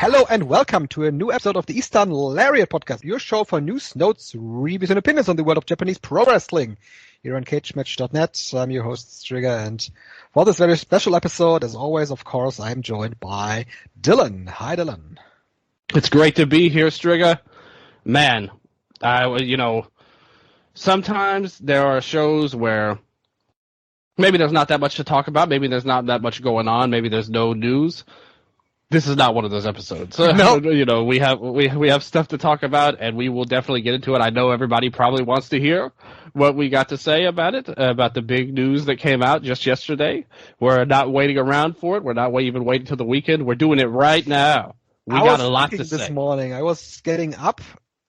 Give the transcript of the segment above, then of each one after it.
Hello and welcome to a new episode of the Eastern Lariat podcast, your show for news, notes, reviews, and opinions on the world of Japanese pro wrestling. Here on cagematch.net, I'm your host, Strigger, and for this very special episode, as always, of course, I'm joined by Dylan. Hi, Dylan. It's great to be here, Strigger. Man, sometimes there are shows where maybe there's not that much to talk about, maybe there's not that much going on, maybe there's no news. This is not one of those episodes. No. We have stuff to talk about, and we will definitely get into it. I know everybody probably wants to hear what we got to say about it, about the big news that came out just yesterday. We're not waiting around for it. We're not even waiting till the weekend. We're doing it right now. We got a lot to say. This morning, I was getting up.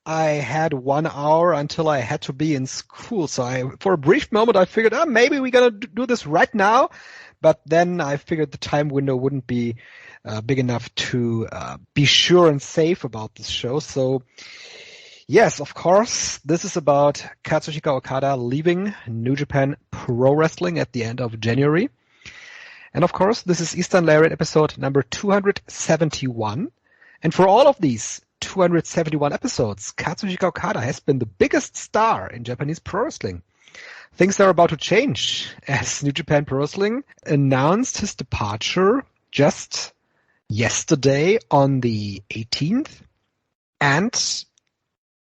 I had 1 hour until I had to be in school. So for a brief moment, I figured, maybe we're going to do this right now. But then I figured the time window wouldn't be big enough to be sure and safe about this show. So, yes, of course, this is about Kazuchika Okada leaving New Japan Pro Wrestling at the end of January. And, of course, this is Eastern Lariat episode number 271. And for all of these 271 episodes, Kazuchika Okada has been the biggest star in Japanese pro wrestling. Things are about to change as New Japan Pro Wrestling announced his departure just yesterday on the 18th. And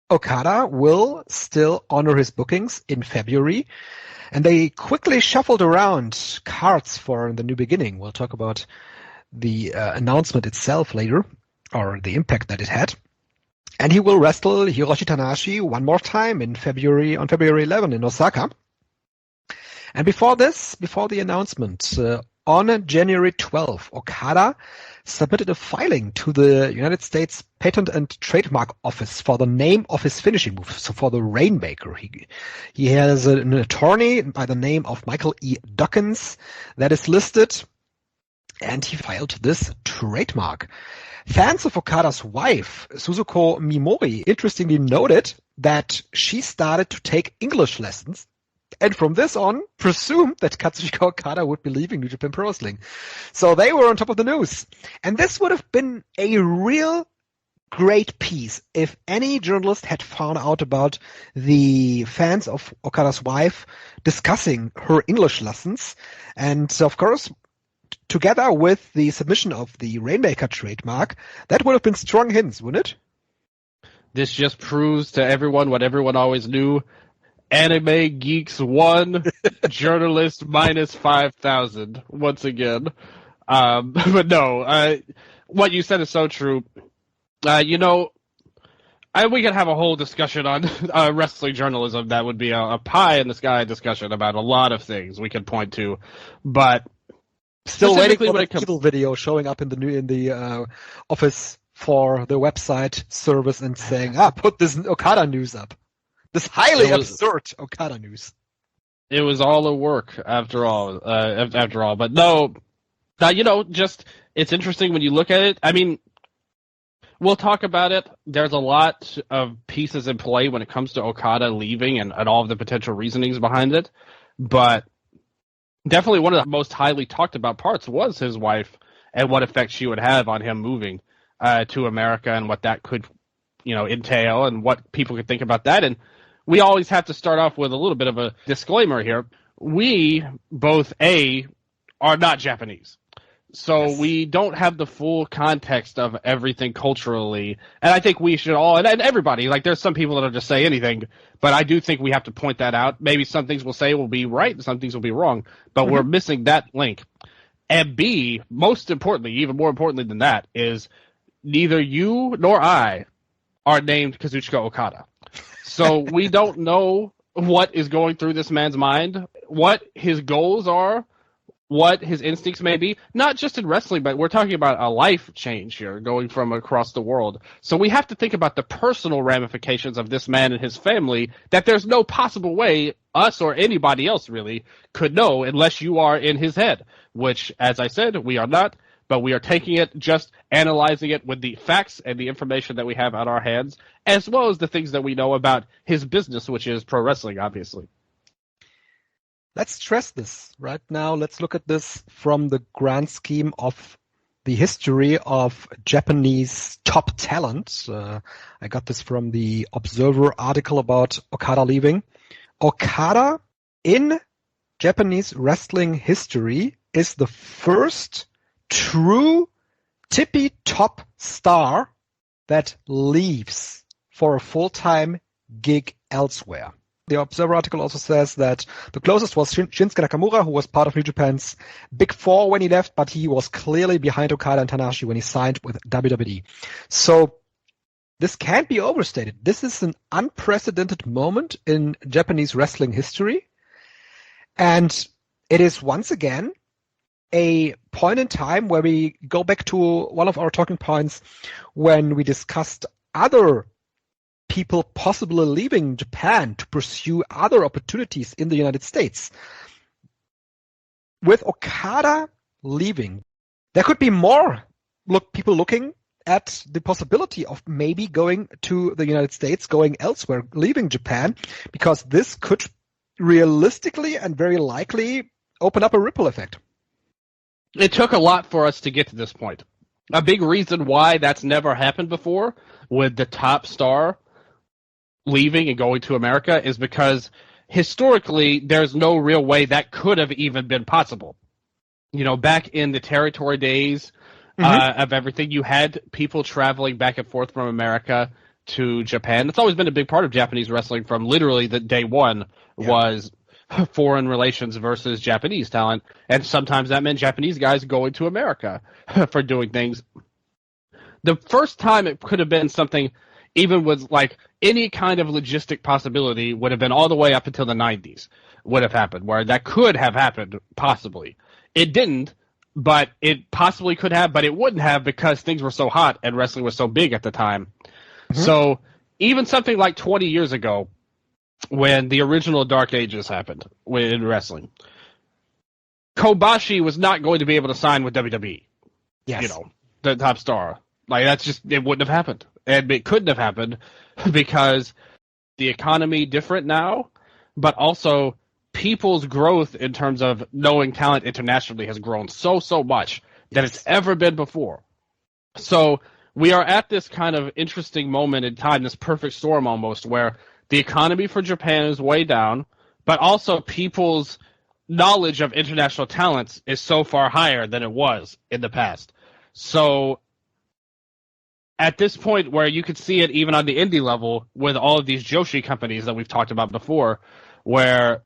Okada will still honor his bookings in February. And they quickly shuffled around cards for the new beginning. We'll talk about the announcement itself later, or the impact that it had. And he will wrestle Hiroshi Tanahashi one more time on February 11 in Osaka. And before the announcement, on January 12, Okada submitted a filing to the United States Patent and Trademark Office for the name of his finishing move, so for the Rainmaker. He has an attorney by the name of Michael E. Dawkins that is listed, and he filed this trademark. Fans of Okada's wife, Suzuko Mimori, interestingly noted that she started to take English lessons, and from this on, presumed that Kazuchika Okada would be leaving New Japan Pro Wrestling. So they were on top of the news. And this would have been a real great piece if any journalist had found out about the fans of Okada's wife discussing her English lessons. And of course, together with the submission of the Rainmaker trademark, that would have been strong hints, wouldn't it? This just proves to everyone what everyone always knew. Anime Geeks 1, journalist minus 5,000 once again. But no, what you said is so true. We could have a whole discussion on wrestling journalism. That would be a pie in the sky discussion about a lot of things we could point to. But still waiting for the evil video showing up in the office for the website service and saying, put this Okada news up. This highly absurd Okada news. It was all a work after all. But no, it's interesting when you look at it. I mean, we'll talk about it. There's a lot of pieces in play when it comes to Okada leaving and all of the potential reasonings behind it. But definitely one of the most highly talked about parts was his wife and what effect she would have on him moving to America and what that could, entail and what people could think about that. And we always have to start off with a little bit of a disclaimer here. We both, are not Japanese. So yes. We don't have the full context of everything culturally. And I think we should all, and everybody, there's some people that'll just say anything, but I do think we have to point that out. Maybe some things we'll say will be right and some things will be wrong, but we're missing that link. And B, most importantly, even more importantly than that, is neither you nor I are named Kazuchika Okada. So we don't know what is going through this man's mind, what his goals are, what his instincts may be, not just in wrestling, but we're talking about a life change here, going from across the world. So we have to think about the personal ramifications of this man and his family that there's no possible way us or anybody else really could know unless you are in his head, which, as I said, we are not, but we are taking it, just analyzing it with the facts and the information that we have on our hands, as well as the things that we know about his business, which is pro wrestling, obviously. Let's stress this right now. Let's look at this from the grand scheme of the history of Japanese top talent. I got this from the Observer article about Okada leaving. Okada in Japanese wrestling history is the first true tippy top star that leaves for a full-time gig elsewhere. The Observer article also says that the closest was Shinsuke Nakamura, who was part of New Japan's Big Four when he left, but he was clearly behind Okada and Tanahashi when he signed with WWE. So this can't be overstated. This is an unprecedented moment in Japanese wrestling history. And it is once again a point in time where we go back to one of our talking points when we discussed other people possibly leaving Japan to pursue other opportunities in the United States. With Okada leaving, there could be more people looking at the possibility of maybe going to the United States, going elsewhere, leaving Japan, because this could realistically and very likely open up a ripple effect. It took a lot for us to get to this point. A big reason why that's never happened before with the top star leaving and going to America is because historically there's no real way that could have even been possible. You know, back in the territory days of everything, you had people traveling back and forth from America to Japan. It's always been a big part of Japanese wrestling from literally the day one was foreign relations versus Japanese talent. And sometimes that meant Japanese guys going to America for doing things. The first time it could have been something even with like any kind of logistic possibility would have been all the way up until the 90s would have happened, where that could have happened, possibly. It didn't, but it possibly could have, but it wouldn't have because things were so hot and wrestling was so big at the time. So even something like 20 years ago, when the original Dark Ages happened in wrestling, Kobashi was not going to be able to sign with WWE. Yes. You know, the top star. Like, that's just, it wouldn't have happened. And it couldn't have happened because the economy different now, but also people's growth in terms of knowing talent internationally has grown so much that it's ever been before. So we are at this kind of interesting moment in time, this perfect storm almost, where the economy for Japan is way down, but also people's knowledge of international talents is so far higher than it was in the past. So at this point where you could see it even on the indie level with all of these Joshi companies that we've talked about before, where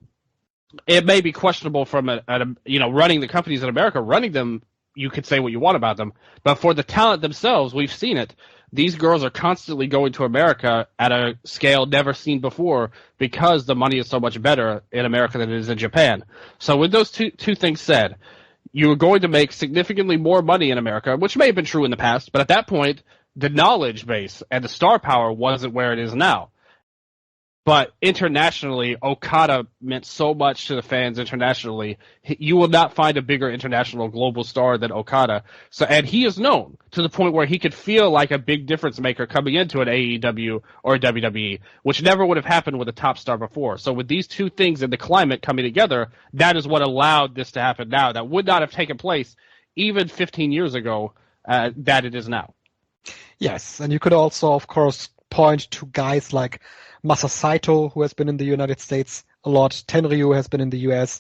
it may be questionable from running the companies in America, running them, you could say what you want about them, but for the talent themselves, we've seen it. These girls are constantly going to America at a scale never seen before because the money is so much better in America than it is in Japan. So with those two things said, you are going to make significantly more money in America, which may have been true in the past, but at that point, the knowledge base and the star power wasn't where it is now. But internationally, Okada meant so much to the fans internationally. You will not find a bigger international global star than Okada. So, and he is known to the point where he could feel like a big difference maker coming into an AEW or a WWE, which never would have happened with a top star before. So with these two things in the climate coming together, that is what allowed this to happen now. That would not have taken place even 15 years ago that it is now. Yes, and you could also, of course, point to guys like Masa Saito, who has been in the United States a lot. Tenryu has been in the US.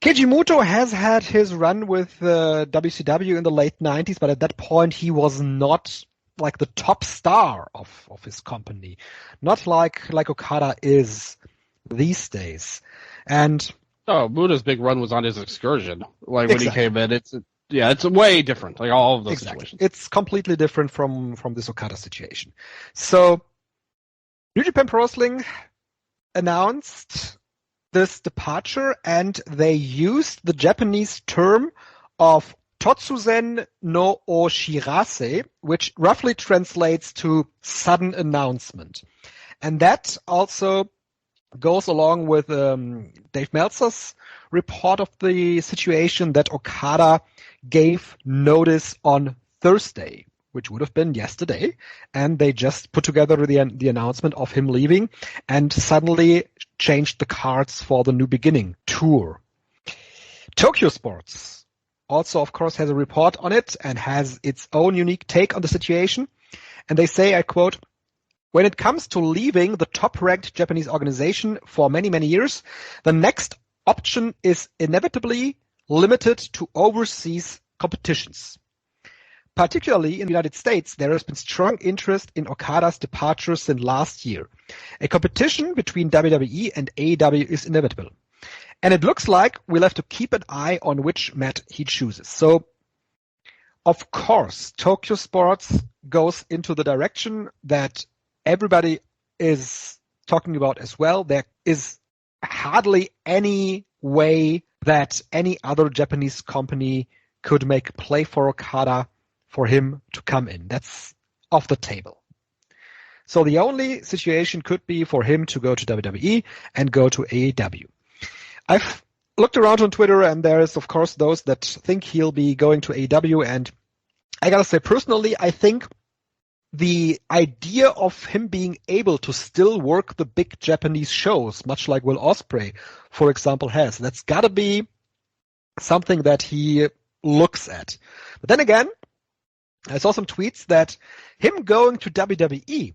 Keiji Muto has had his run with WCW in the late 90s, but at that point he was not like the top star of his company. Not like Okada is these days. And Muto's big run was on his excursion. Like when he came in, it's way different. Like all of those situations. It's completely different from this Okada situation. So New Japan Pro Wrestling announced this departure, and they used the Japanese term of Totsuzen no Oshirase, which roughly translates to sudden announcement. And that also goes along with Dave Meltzer's report of the situation that Okada gave notice on Thursday, which would have been yesterday, and they just put together the announcement of him leaving and suddenly changed the cards for the New Beginning tour. Tokyo Sports also, of course, has a report on it and has its own unique take on the situation. And they say, I quote, "When it comes to leaving the top-ranked Japanese organization for many, many years, the next option is inevitably limited to overseas competitions. Particularly in the United States, there has been strong interest in Okada's departure since last year. A competition between WWE and AEW is inevitable. And it looks like we'll have to keep an eye on which mat he chooses." So, of course, Tokyo Sports goes into the direction that everybody is talking about as well. There is hardly any way that any other Japanese company could make a play for Okada for him to come in. That's off the table. So the only situation could be for him to go to WWE and go to AEW. I've looked around on Twitter, and there is, of course, those that think he'll be going to AEW, and I gotta say, personally, I think the idea of him being able to still work the big Japanese shows, much like Will Ospreay, for example, has, that's gotta be something that he looks at. But then again, I saw some tweets that him going to WWE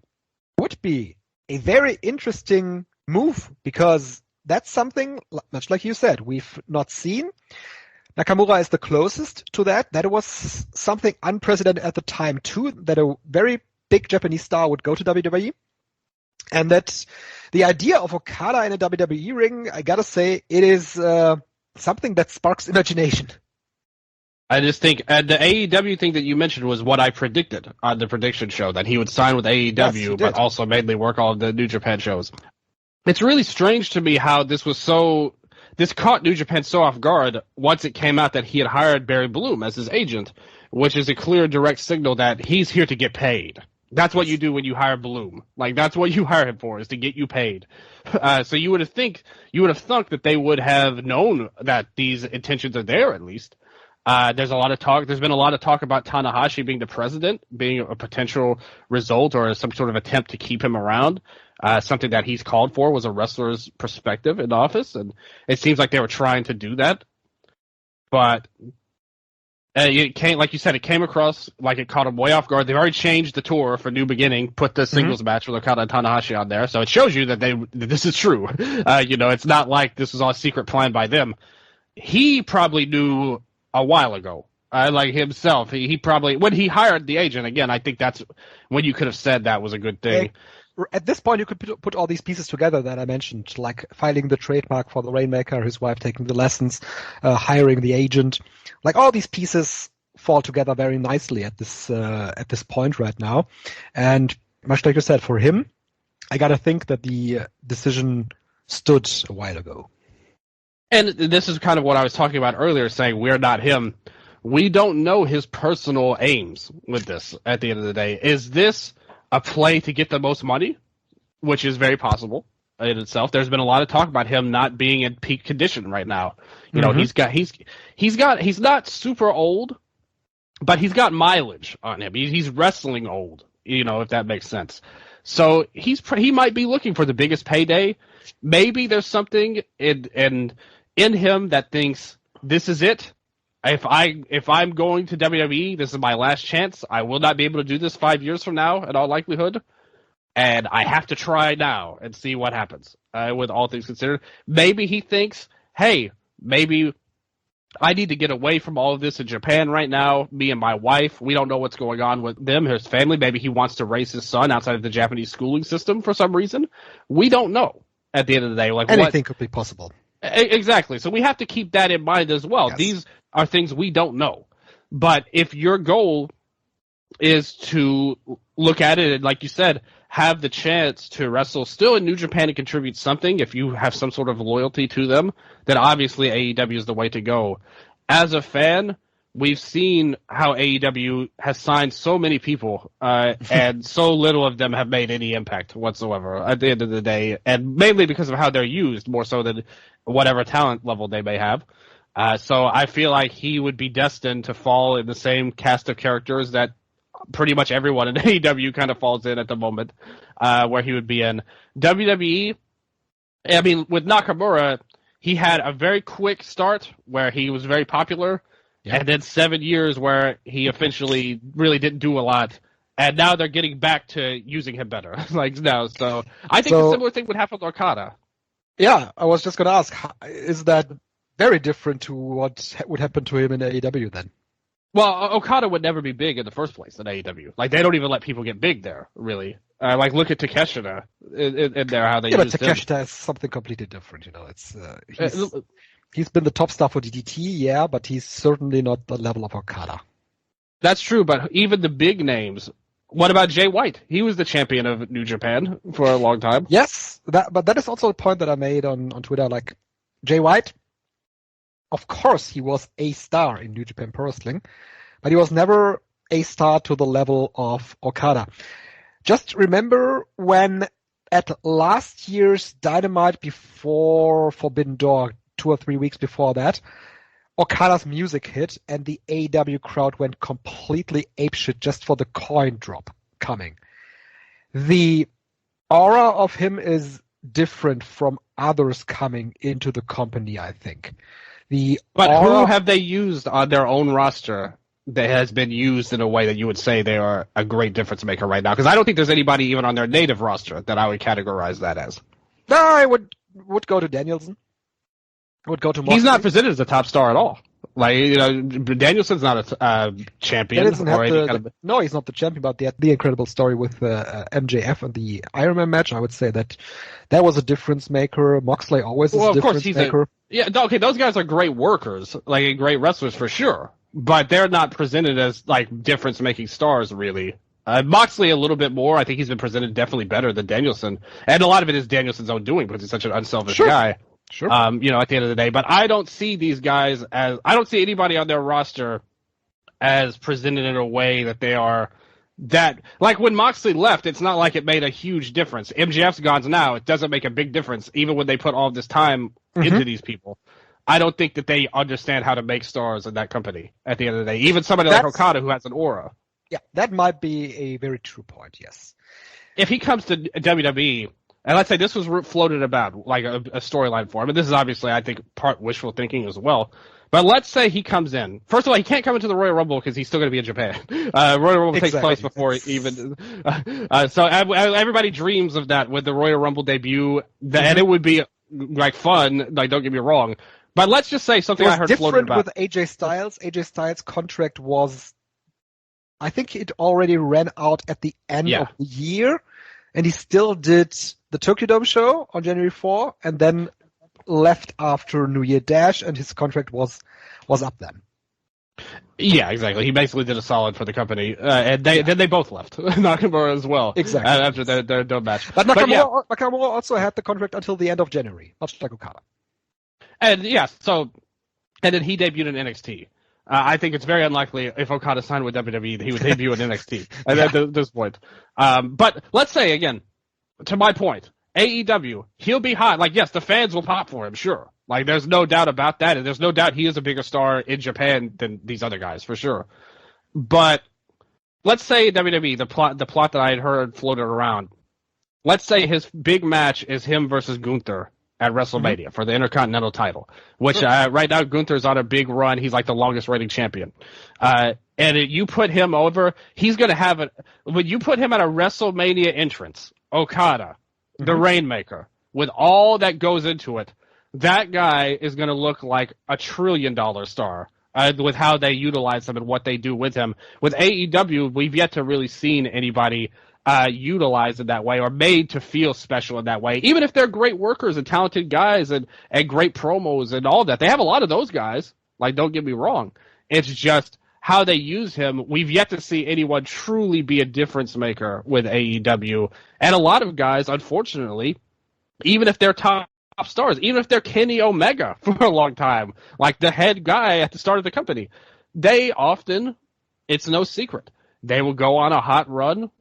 would be a very interesting move, because that's something, much like you said, we've not seen. Nakamura is the closest to that. That was something unprecedented at the time too, that a very big Japanese star would go to WWE. And that the idea of Okada in a WWE ring, I gotta say, it is something that sparks imagination. I just think the AEW thing that you mentioned was what I predicted on the prediction show, that he would sign with AEW, yes, but also mainly work all of the New Japan shows. It's really strange to me how this caught New Japan so off guard once it came out that he had hired Barry Bloom as his agent, which is a clear, direct signal that he's here to get paid. That's what you do when you hire Bloom. Like, that's what you hire him for, is to get you paid. So you would have thunk that they would have known that these intentions are there, at least. There's been a lot of talk about Tanahashi being the president, being a potential result or some sort of attempt to keep him around. Something that he's called for was a wrestler's perspective in office, and it seems like they were trying to do that. But it came, like you said, it came across like it caught him way off guard. They've already changed the tour for New Beginning, put the singles match with Okada and Tanahashi on there, so it shows you that this is true. It's not like this was all a secret plan by them. He probably knew a while ago. Like himself, he probably, when he hired the agent, again, I think that's when you could have said that was a good thing. At this point, you could put all these pieces together that I mentioned, like filing the trademark for the Rainmaker, his wife taking the lessons, hiring the agent. Like, all these pieces fall together very nicely at this point right now. And much like you said, for him, I gotta think that the decision stood a while ago. And this is kind of what I was talking about earlier, saying we're not him. We don't know his personal aims with this at the end of the day. Is this a play to get the most money, which is very possible in itself? There's been a lot of talk about him not being in peak condition right now. He's not super old, but he's got mileage on him. He's wrestling old, if that makes sense. So he might be looking for the biggest payday. Maybe there's something in him that thinks this is it. If I'm going to WWE, this is my last chance. I will not be able to do this 5 years from now, in all likelihood, and I have to try now and see what happens. With all things considered, maybe he thinks, hey, maybe I need to get away from all of this in Japan right now. Me and my wife, we don't know what's going on with them, his family. Maybe he wants to raise his son outside of the Japanese schooling system for some reason. We don't know. At the end of the day, like, anything could be possible. Exactly. So we have to keep that in mind as well. Yes. These are things we don't know. But if your goal is to look at it and, like you said, have the chance to wrestle still in New Japan and contribute something, if you have some sort of loyalty to them, then obviously AEW is the way to go. As a fan, we've seen how AEW has signed so many people, and so little of them have made any impact whatsoever at the end of the day, and mainly because of how they're used more so than whatever talent level they may have. So I feel like he would be destined to fall in the same cast of characters that pretty much everyone in AEW kind of falls in at the moment, where he would be in. WWE, I mean, with Nakamura, he had a very quick start where he was very popular, and then 7 years where he eventually really didn't do a lot, and now they're getting back to using him better. Like now, so I think a similar thing would happen with Okada. Yeah, I was just going to ask, is that very different to what would happen to him in AEW then? Well, Okada would never be big in the first place in AEW. Like, they don't even let people get big there, really. Like, look at Takeshita in there, how they used him. Yeah, but Takeshita is something completely different, you know. It's he's been the top star for DDT, yeah, but he's certainly not the level of Okada. That's true, but even the big names. What about Jay White? He was the champion of New Japan for a long time. Yes, but that is also a point that I made on Twitter. Like, Jay White, of course, he was a star in New Japan Pro Wrestling, but he was never a star to the level of Okada. Just remember when at last year's Dynamite before Forbidden Door, 2 or 3 weeks before that, Okada's music hit and the AEW crowd went completely apeshit just for the coin drop coming. The aura of him is different from others coming into the company, I think. But who have they used on their own roster that has been used in a way that you would say they are a great difference maker right now? Because I don't think there's anybody even on their native roster that I would categorize that as. No, I would go to Danielson. I would go to Moxley. He's not presented as a top star at all. Like, you know, Danielson's not a champion. No, he's not the champion, but the incredible story with MJF and the Iron Man match, I would say that was a difference maker. Moxley always is a difference maker. Okay, those guys are great workers, like great wrestlers for sure, but they're not presented as like difference-making stars, really. Moxley a little bit more. I think he's been presented definitely better than Danielson, and a lot of it is Danielson's own doing because he's such an unselfish guy. Sure. You know, at the end of the day, but I don't see these guys I don't see anybody on their roster as presented in a way that they are that, like when Moxley left, it's not like it made a huge difference. MJF's gone now. It doesn't make a big difference, even when they put all this time into these people. I don't think that they understand how to make stars in that company at the end of the day. Even somebody like Okada who has an aura. Yeah, that might be a very true point, yes. If he comes to WWE, and let's say this was floated about, like a storyline for him, and this is obviously, I think, part wishful thinking as well. But let's say he comes in. First of all, he can't come into the Royal Rumble because he's still going to be in Japan. Royal Rumble takes place before even. So everybody dreams of that with the Royal Rumble debut, and it would be like fun. Like, don't get me wrong. But let's just say something I heard floated about. With AJ Styles. AJ Styles' contract was, I think it already ran out at the end of the year, and he still did the Tokyo Dome show on January 4, and then left after New Year Dash, and his contract was up then. Yeah, exactly. He basically did a solid for the company, and then they both left. Nakamura as well. Exactly. After their Dome match. But Nakamura also had the contract until the end of January, much like Okada. And and then he debuted in NXT. I think it's very unlikely if Okada signed with WWE that he would debut in NXT at this point. But let's say, again, to my point, AEW, he'll be hot. Like, yes, the fans will pop for him, sure. Like, there's no doubt about that, and there's no doubt he is a bigger star in Japan than these other guys, for sure. But let's say WWE, the plot that I had heard floated around, let's say his big match is him versus Gunther at WrestleMania for the Intercontinental title, which right now Gunther's on a big run. He's like the longest reigning champion. And you put him over, he's going to have when you put him at a WrestleMania entrance, Okada, the Rainmaker, with all that goes into it, that guy is going to look like a $1 trillion star with how they utilize him and what they do with him. With AEW, we've yet to really seen anybody utilized in that way or made to feel special in that way. Even if they're great workers and talented guys and great promos and all that. They have a lot of those guys. Like, don't get me wrong. It's just how they use him, we've yet to see anyone truly be a difference maker with AEW. And a lot of guys, unfortunately, even if they're top stars, even if they're Kenny Omega for a long time, like the head guy at the start of the company, they often, it's no secret, they will go on a hot run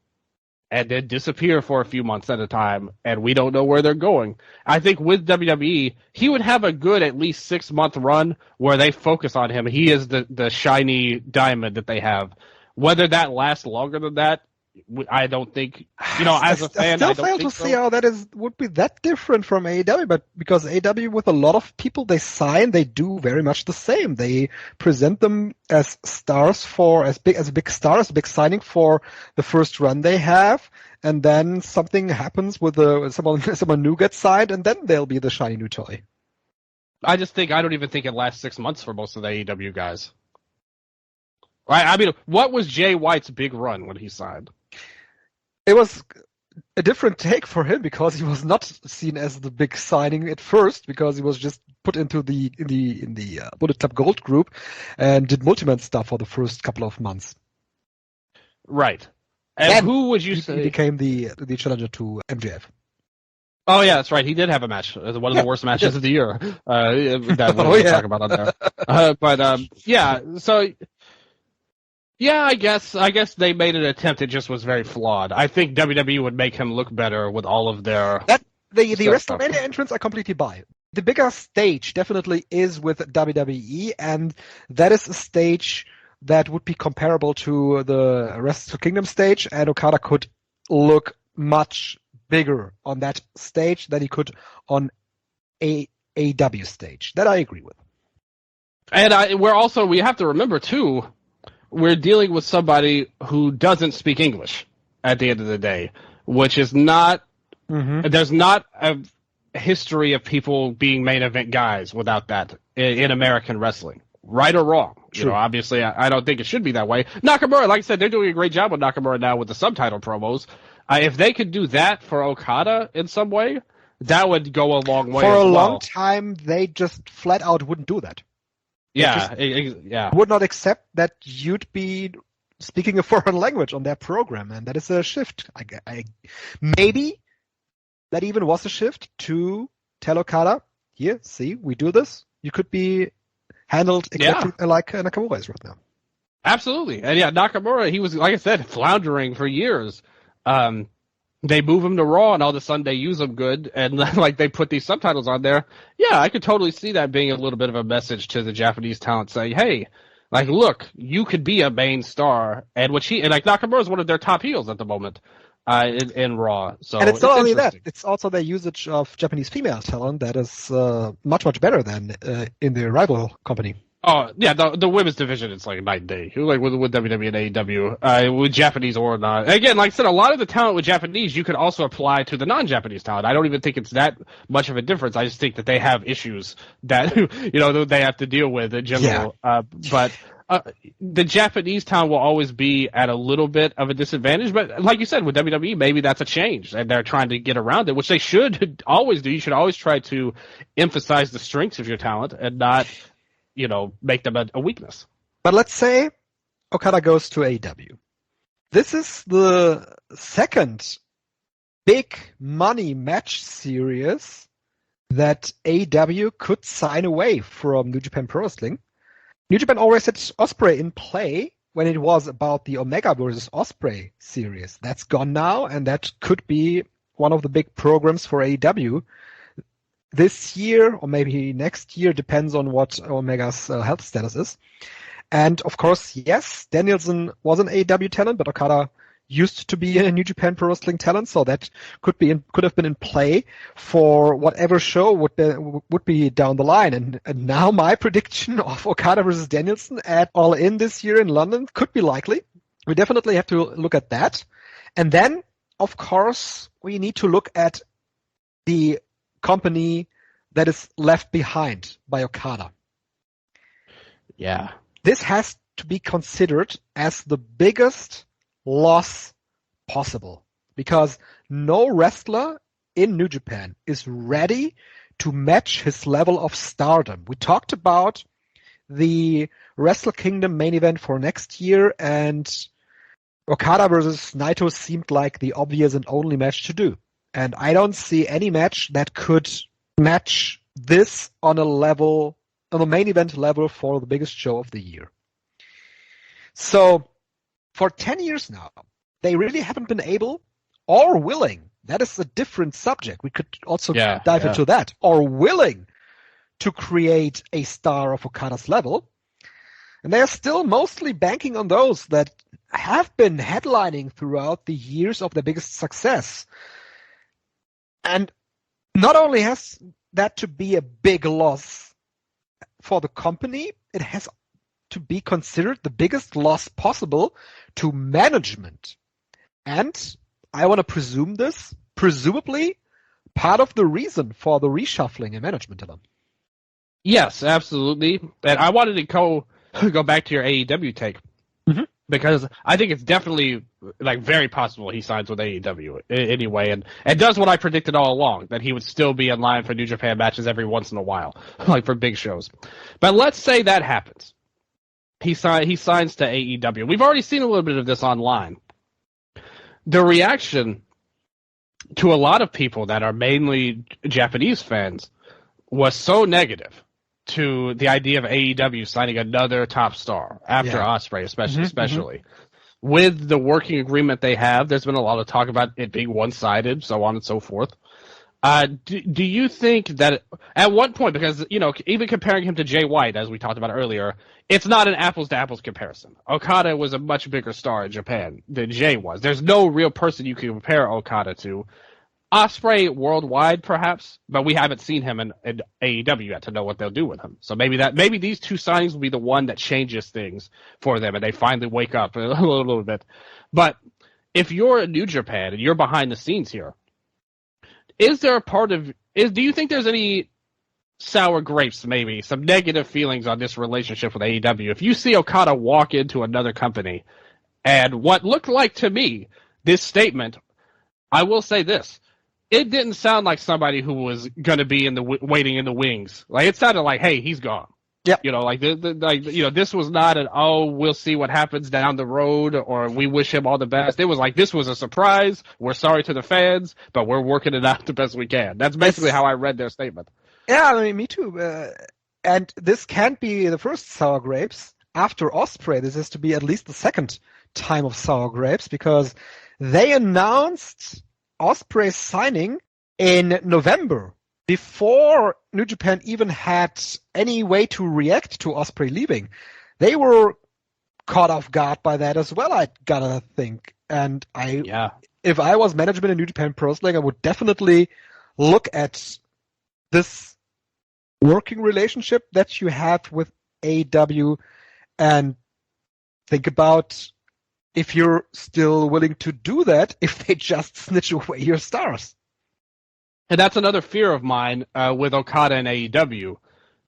and then disappear for a few months at a time, and we don't know where they're going. I think with WWE, he would have a good at least 6-month run where they focus on him. He is the shiny diamond that they have. Whether that lasts longer than that, I don't think, as a fan, I still fail to see how that would be that different from AEW, but because AEW, with a lot of people they sign, they do very much the same. They present them as stars as a big star, as a big signing for the first run they have, and then something happens with someone new gets signed, and then they'll be the shiny new toy. I don't even think it lasts 6 months for most of the AEW guys. Right? I mean, what was Jay White's big run when he signed? It was a different take for him because he was not seen as the big signing at first, because he was just put into the Bullet Club Gold group and did multi-man stuff for the first couple of months. Right. And then who would you say he became the challenger to MJF? Oh yeah, that's right. He did have a match. One of the worst matches of the year. That we'll talk about on there. So. Yeah, I guess they made an attempt. It just was very flawed. I think WWE would make him look better with all of their... The WrestleMania entrance I completely buy. The bigger stage definitely is with WWE, and that is a stage that would be comparable to the Wrestle Kingdom stage, and Okada could look much bigger on that stage than he could on AEW stage. That I agree with. And we have to remember, too, we're dealing with somebody who doesn't speak English at the end of the day, which is not, there's not a history of people being main event guys without that in American wrestling, right or wrong. True. Obviously, I don't think it should be that way. Nakamura, like I said, they're doing a great job with Nakamura now with the subtitle promos. If they could do that for Okada in some way, that would go a long way. For a long time, they just flat out wouldn't do that. Would not accept that you'd be speaking a foreign language on their program, and that is a shift. Maybe that even was a shift to tell Okada, here, see, we do this. You could be handled exactly like Nakamura is right now. Absolutely. And Nakamura, he was, like I said, floundering for years. They move him to Raw, and all of a sudden they use him good, and like they put these subtitles on there. Yeah, I could totally see that being a little bit of a message to the Japanese talent, saying, "Hey, like, look, you could be a main star," and Nakamura is one of their top heels at the moment in Raw. So, and it's not only that; it's also their usage of Japanese female talent that is much better than in the rival company. Oh, yeah, the women's division is like night and day. Like with WWE and AEW, with Japanese or not. Again, like I said, a lot of the talent with Japanese you could also apply to the non-Japanese talent. I don't even think it's that much of a difference. I just think that they have issues that, they have to deal with in general. Yeah. But the Japanese talent will always be at a little bit of a disadvantage. But like you said, with WWE, maybe that's a change, and they're trying to get around it, which they should always do. You should always try to emphasize the strengths of your talent and not make them a weakness. But let's say Okada goes to AEW. This is the second big money match series that AEW could sign away from New Japan Pro Wrestling. New Japan always had Ospreay in play when it was about the Omega versus Ospreay series. That's gone now, and that could be one of the big programs for AEW. This year, or maybe next year, depends on what Omega's health status is. And of course, yes, Danielson was an AEW talent, but Okada used to be a New Japan Pro Wrestling talent, so that could have been in play for whatever show would be down the line. And now my prediction of Okada versus Danielson at All In this year in London could be likely. We definitely have to look at that. And then, of course, we need to look at the company that is left behind by Okada. Yeah. This has to be considered as the biggest loss possible, because no wrestler in New Japan is ready to match his level of stardom. We talked about the Wrestle Kingdom main event for next year, and Okada versus Naito seemed like the obvious and only match to do. And I don't see any match that could match this on a main event level for the biggest show of the year. So, for 10 years now, they really haven't been able or willing, that is a different subject, we could also dive into that, or willing to create a star of Okada's level. And they're still mostly banking on those that have been headlining throughout the years of their biggest success. And not only has that to be a big loss for the company, it has to be considered the biggest loss possible to management. And I want to presume this, presumably part of the reason for the reshuffling in management. Yes, absolutely. And I wanted to go back to your AEW take, because I think it's definitely very possible he signs with AEW anyway, and does what I predicted all along, that he would still be in line for New Japan matches every once in a while, like for big shows. But let's say that happens. He signs to AEW. We've already seen a little bit of this online. The reaction to a lot of people that are mainly Japanese fans was so negative to the idea of AEW signing another top star after Ospreay, especially. With the working agreement they have, there's been a lot of talk about it being one-sided, so on and so forth. Do you think that at one point, because, even comparing him to Jay White, as we talked about earlier, it's not an apples-to-apples comparison. Okada was a much bigger star in Japan than Jay was. There's no real person you can compare Okada to. Ospreay worldwide, perhaps, but we haven't seen him in AEW yet to know what they'll do with him. So maybe these two signings will be the one that changes things for them, and they finally wake up a little bit. But if you're in New Japan and you're behind the scenes here, do you think there's any sour grapes, maybe some negative feelings on this relationship with AEW? If you see Okada walk into another company, and what looked like to me this statement, I will say this. It didn't sound like somebody who was going to be waiting in the wings. Like, it sounded like, hey, he's gone. Yeah. This was not we'll see what happens down the road, or we wish him all the best. It was like, this was a surprise. We're sorry to the fans, but we're working it out the best we can. That's basically how I read their statement. Yeah, I mean, me too. And this can't be the first sour grapes. After Ospreay, this is to be at least the second time of sour grapes, because they announced Ospreay's signing in November, before New Japan even had any way to react to Ospreay leaving. They were caught off guard by that as well, I gotta think. And if I was management in New Japan Pro Wrestling, I would definitely look at this working relationship that you have with AEW and think about if you're still willing to do that, if they just snitch away your stars. And that's another fear of mine with Okada and AEW.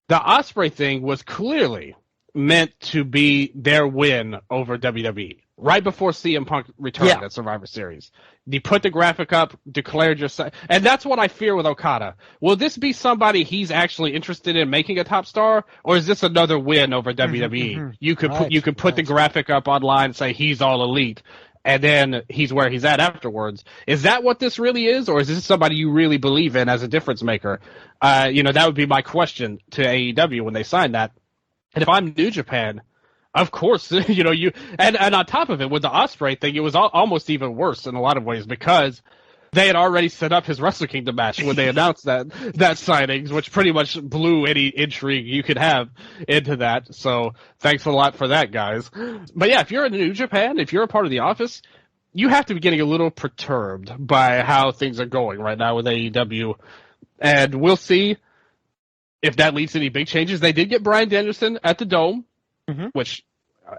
The Ospreay thing was clearly meant to be their win over WWE. Right before CM Punk returned at Survivor Series. You put the graphic up, declared your side. And that's what I fear with Okada. Will this be somebody he's actually interested in making a top star, or is this another win over WWE? You could put the graphic up online and say he's all elite, and then he's where he's at afterwards. Is that what this really is, or is this somebody you really believe in as a difference maker? That would be my question to AEW when they sign that. And if I'm New Japan, of course, and on top of it, with the Ospreay thing, it was almost even worse in a lot of ways, because they had already set up his Wrestle Kingdom match when they announced that signings, which pretty much blew any intrigue you could have into that. So thanks a lot for that, guys. But yeah, if you're in New Japan, if you're a part of the office, you have to be getting a little perturbed by how things are going right now with AEW. And we'll see if that leads to any big changes. They did get Bryan Danielson at the Dome. Which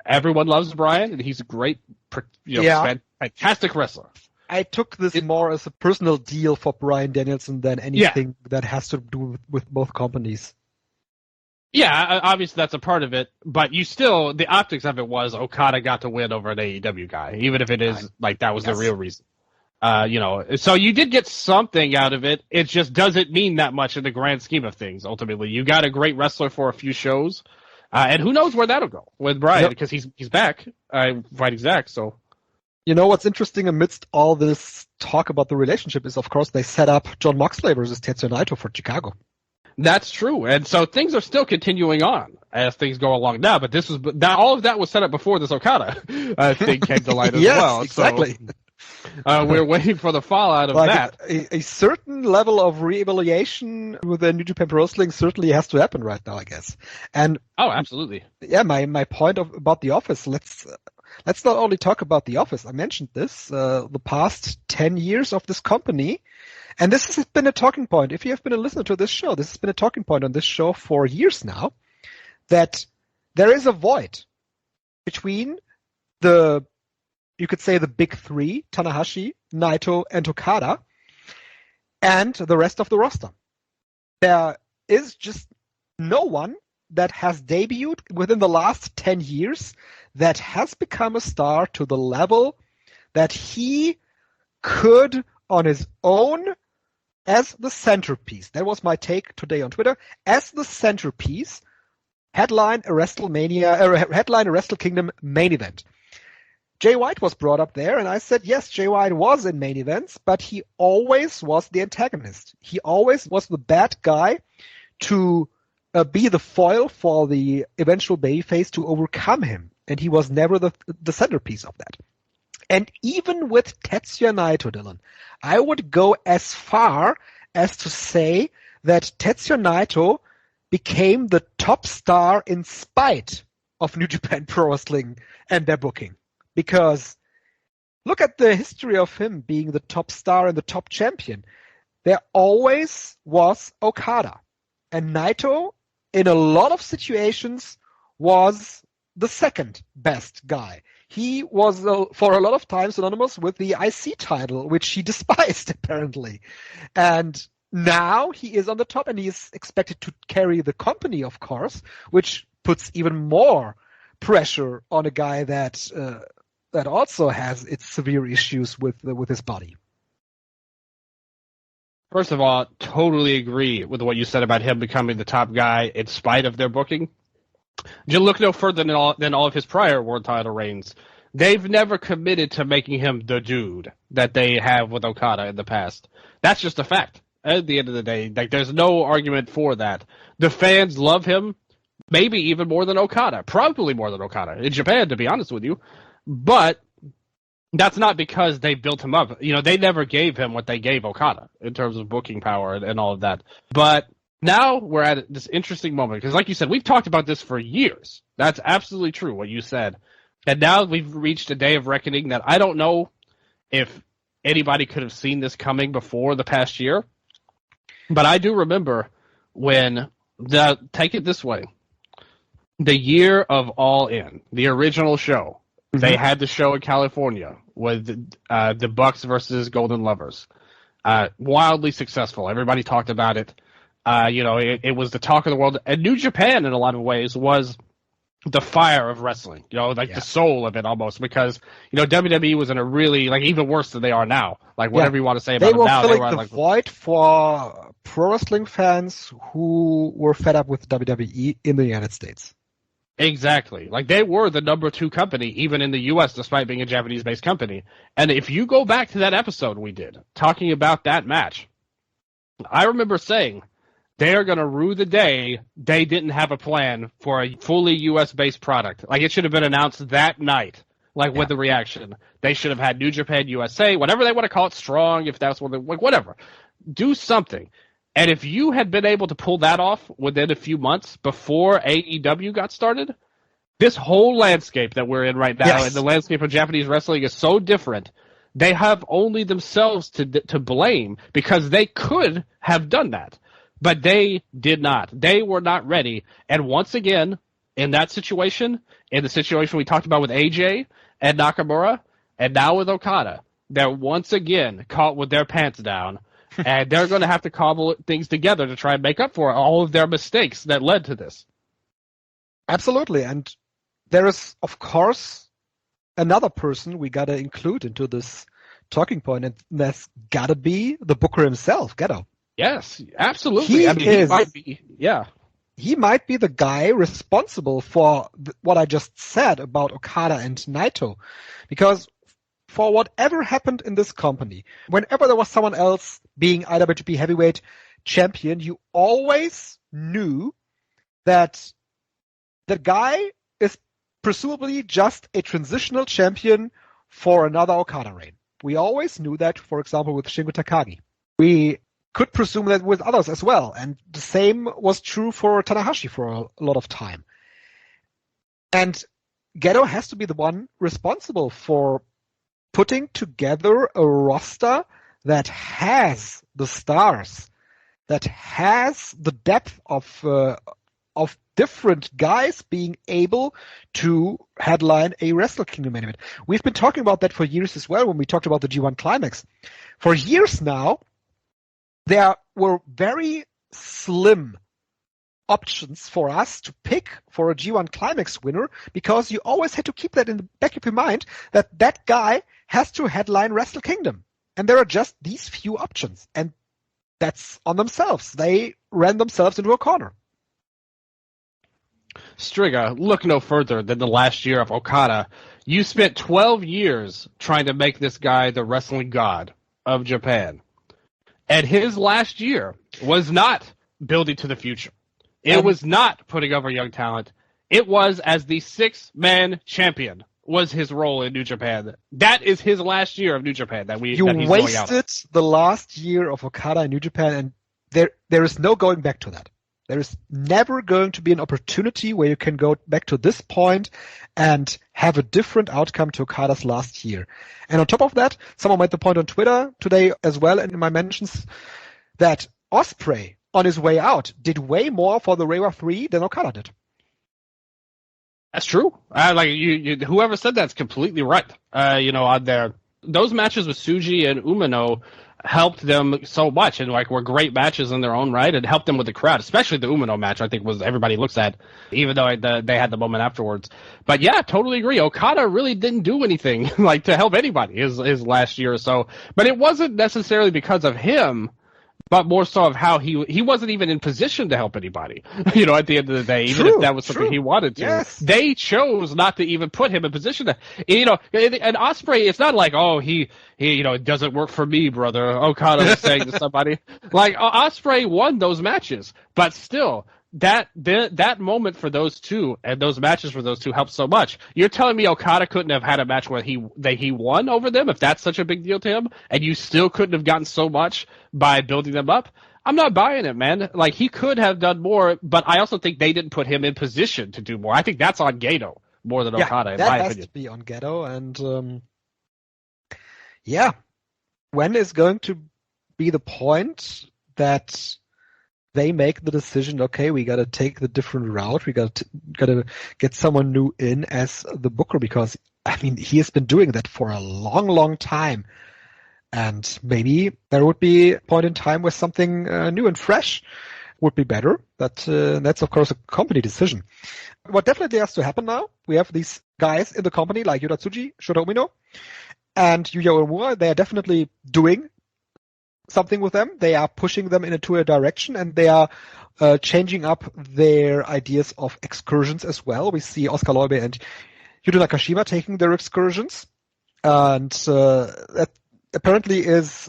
everyone loves Bryan, and he's a great, fantastic wrestler. I took this more as a personal deal for Bryan Danielson than anything that has to do with both companies. Yeah, obviously that's a part of it, but the optics of it was Okada got to win over an AEW guy, even if it is that was the real reason. So you did get something out of it. It just doesn't mean that much in the grand scheme of things. Ultimately, you got a great wrestler for a few shows. And who knows where that'll go with Brian, because he's back fighting Zack. So, what's interesting amidst all this talk about the relationship is, of course, they set up Jon Moxley versus Tetsuya Naito for Chicago. That's true, and so things are still continuing on as things go along now. But all of that was set up before this Okada thing came to light as well. Exactly. So, we're waiting for the fallout of that. A certain level of reevaluation within New Japan Pro Wrestling certainly has to happen right now, I guess. And absolutely. Yeah, my point about The Office. Let's not only talk about The Office. I mentioned this the past 10 years of this company. And this has been a talking point. If you have been a listener to this show, this has been a talking point on this show for years now, that there is a void between you could say the big three, Tanahashi, Naito, and Okada, and the rest of the roster. There is just no one that has debuted within the last 10 years that has become a star to the level that he could, on his own, as the centerpiece. That was my take today on Twitter. As the centerpiece, headline a Wrestle Kingdom main event. Jay White was brought up there, and I said, yes, Jay White was in main events, but he always was the antagonist. He always was the bad guy to be the foil for the eventual babyface to overcome him, and he was never the centerpiece of that. And even with Tetsuya Naito, Dylan, I would go as far as to say that Tetsuya Naito became the top star in spite of New Japan Pro Wrestling and their booking. Because look at the history of him being the top star and the top champion. There always was Okada. And Naito, in a lot of situations, was the second best guy. He was, for a lot of time, synonymous with the IC title, which he despised, apparently. And now he is on the top, and he is expected to carry the company, of course, which puts even more pressure on a guy that also has its severe issues with his body. First of all, totally agree with what you said about him becoming the top guy in spite of their booking. You look no further than all of his prior world title reigns. They've never committed to making him the dude that they have with Okada in the past. That's just a fact. At the end of the day, there's no argument for that. The fans love him, maybe even more than Okada, probably more than Okada in Japan, to be honest with you. But that's not because they built him up. They never gave him what they gave Okada in terms of booking power and all of that. But now we're at this interesting moment because, like you said, we've talked about this for years. That's absolutely true, what you said. And now we've reached a day of reckoning that I don't know if anybody could have seen this coming before the past year. But I do remember when, take it this way, the year of All In, the original show, they had the show in California with the Bucks versus Golden Lovers. Wildly successful. Everybody talked about it. It was the talk of the world. And New Japan, in a lot of ways, was the fire of wrestling. The soul of it almost. Because, WWE was in a really, even worse than they are now. Whatever you want to say about them now. They were filling the void for pro wrestling fans who were fed up with WWE in the United States. Exactly. They were the number 2 company, even in the U.S., despite being a Japanese-based company. And if you go back to that episode we did, talking about that match, I remember saying they are going to rue the day they didn't have a plan for a fully U.S.-based product. It should have been announced that night, with the reaction. They should have had New Japan USA, whatever they want to call it, Strong, if that's what they, whatever. Do something. And if you had been able to pull that off within a few months before AEW got started, this whole landscape that we're in right now and the landscape of Japanese wrestling is so different. They have only themselves to blame because they could have done that. But they did not. They were not ready. And once again, in that situation, in the situation we talked about with AJ and Nakamura, and now with Okada, they're once again caught with their pants down. And they're going to have to cobble things together to try and make up for all of their mistakes that led to this. Absolutely. And there is, of course, another person we got to include into this talking point, and that's got to be the booker himself, Gedo. Yes, absolutely. He might be, yeah. he might be the guy responsible for what I just said about Okada and Naito. Because for whatever happened in this company, whenever there was someone else being IWGP Heavyweight Champion, you always knew that the guy is presumably just a transitional champion for another Okada reign. We always knew that, for example, with Shingo Takagi. We could presume that with others as well, and the same was true for Tanahashi for a lot of time. And Gedo has to be the one responsible for putting together a roster that has the stars, that has the depth of different guys being able to headline a Wrestle Kingdom main event. We've been talking about that for years as well when we talked about the G1 Climax. For years now, there were very slim options for us to pick for a G1 Climax winner because you always had to keep that in the back of your mind that that guy has to headline Wrestle Kingdom. And there are just these few options. And that's on themselves. They ran themselves into a corner. Striga, look no further than the last year of Okada. You spent 12 years trying to make this guy the wrestling god of Japan. And his last year was not building to the future. It was not putting over young talent. It was as the six-man champion was his role in New Japan. That is his last year of New Japan that he's going out. You wasted the last year of Okada in New Japan, and there is no going back to that. There is never going to be an opportunity where you can go back to this point and have a different outcome to Okada's last year. And on top of that, someone made the point on Twitter today as well in my mentions that Ospreay, on his way out, did way more for the Reiwa 3 than Okada did. That's true. Whoever said that's completely right. On there, those matches with Tsuji and Umino helped them so much and were great matches in their own right and helped them with the crowd, especially the Umino match. I think was everybody looks at, even though they had the moment afterwards. But yeah, totally agree. Okada really didn't do anything to help anybody his last year or so. But it wasn't necessarily because of him, but more so of how he wasn't even in position to help anybody, at the end of the day, even if that was something he wanted to. Yes. They chose not to even put him in position to, and Ospreay, it's not like, oh, he it doesn't work for me, brother, Okada was saying to somebody. Ospreay won those matches, but still, that moment for those two and those matches for those two helped so much. You're telling me Okada couldn't have had a match where he won over them if that's such a big deal to him, and you still couldn't have gotten so much by building them up? I'm not buying it, man. He could have done more, but I also think they didn't put him in position to do more. I think that's on Gedo more than Okada, in my opinion. That has to be on Gedo, and when is going to be the point that they make the decision, okay, we got to take the different route. We got to get someone new in as the booker because, he has been doing that for a long, long time. And maybe there would be a point in time where something new and fresh would be better. But that's, of course, a company decision. What definitely has to happen now, we have these guys in the company like Yota Tsuji, Shota Umino, and Yuya Uemura. They are definitely doing something with them. They are pushing them into a direction, and they are changing up their ideas of excursions as well. We see Oscar Leube and Yuto Nakashima taking their excursions, and that apparently is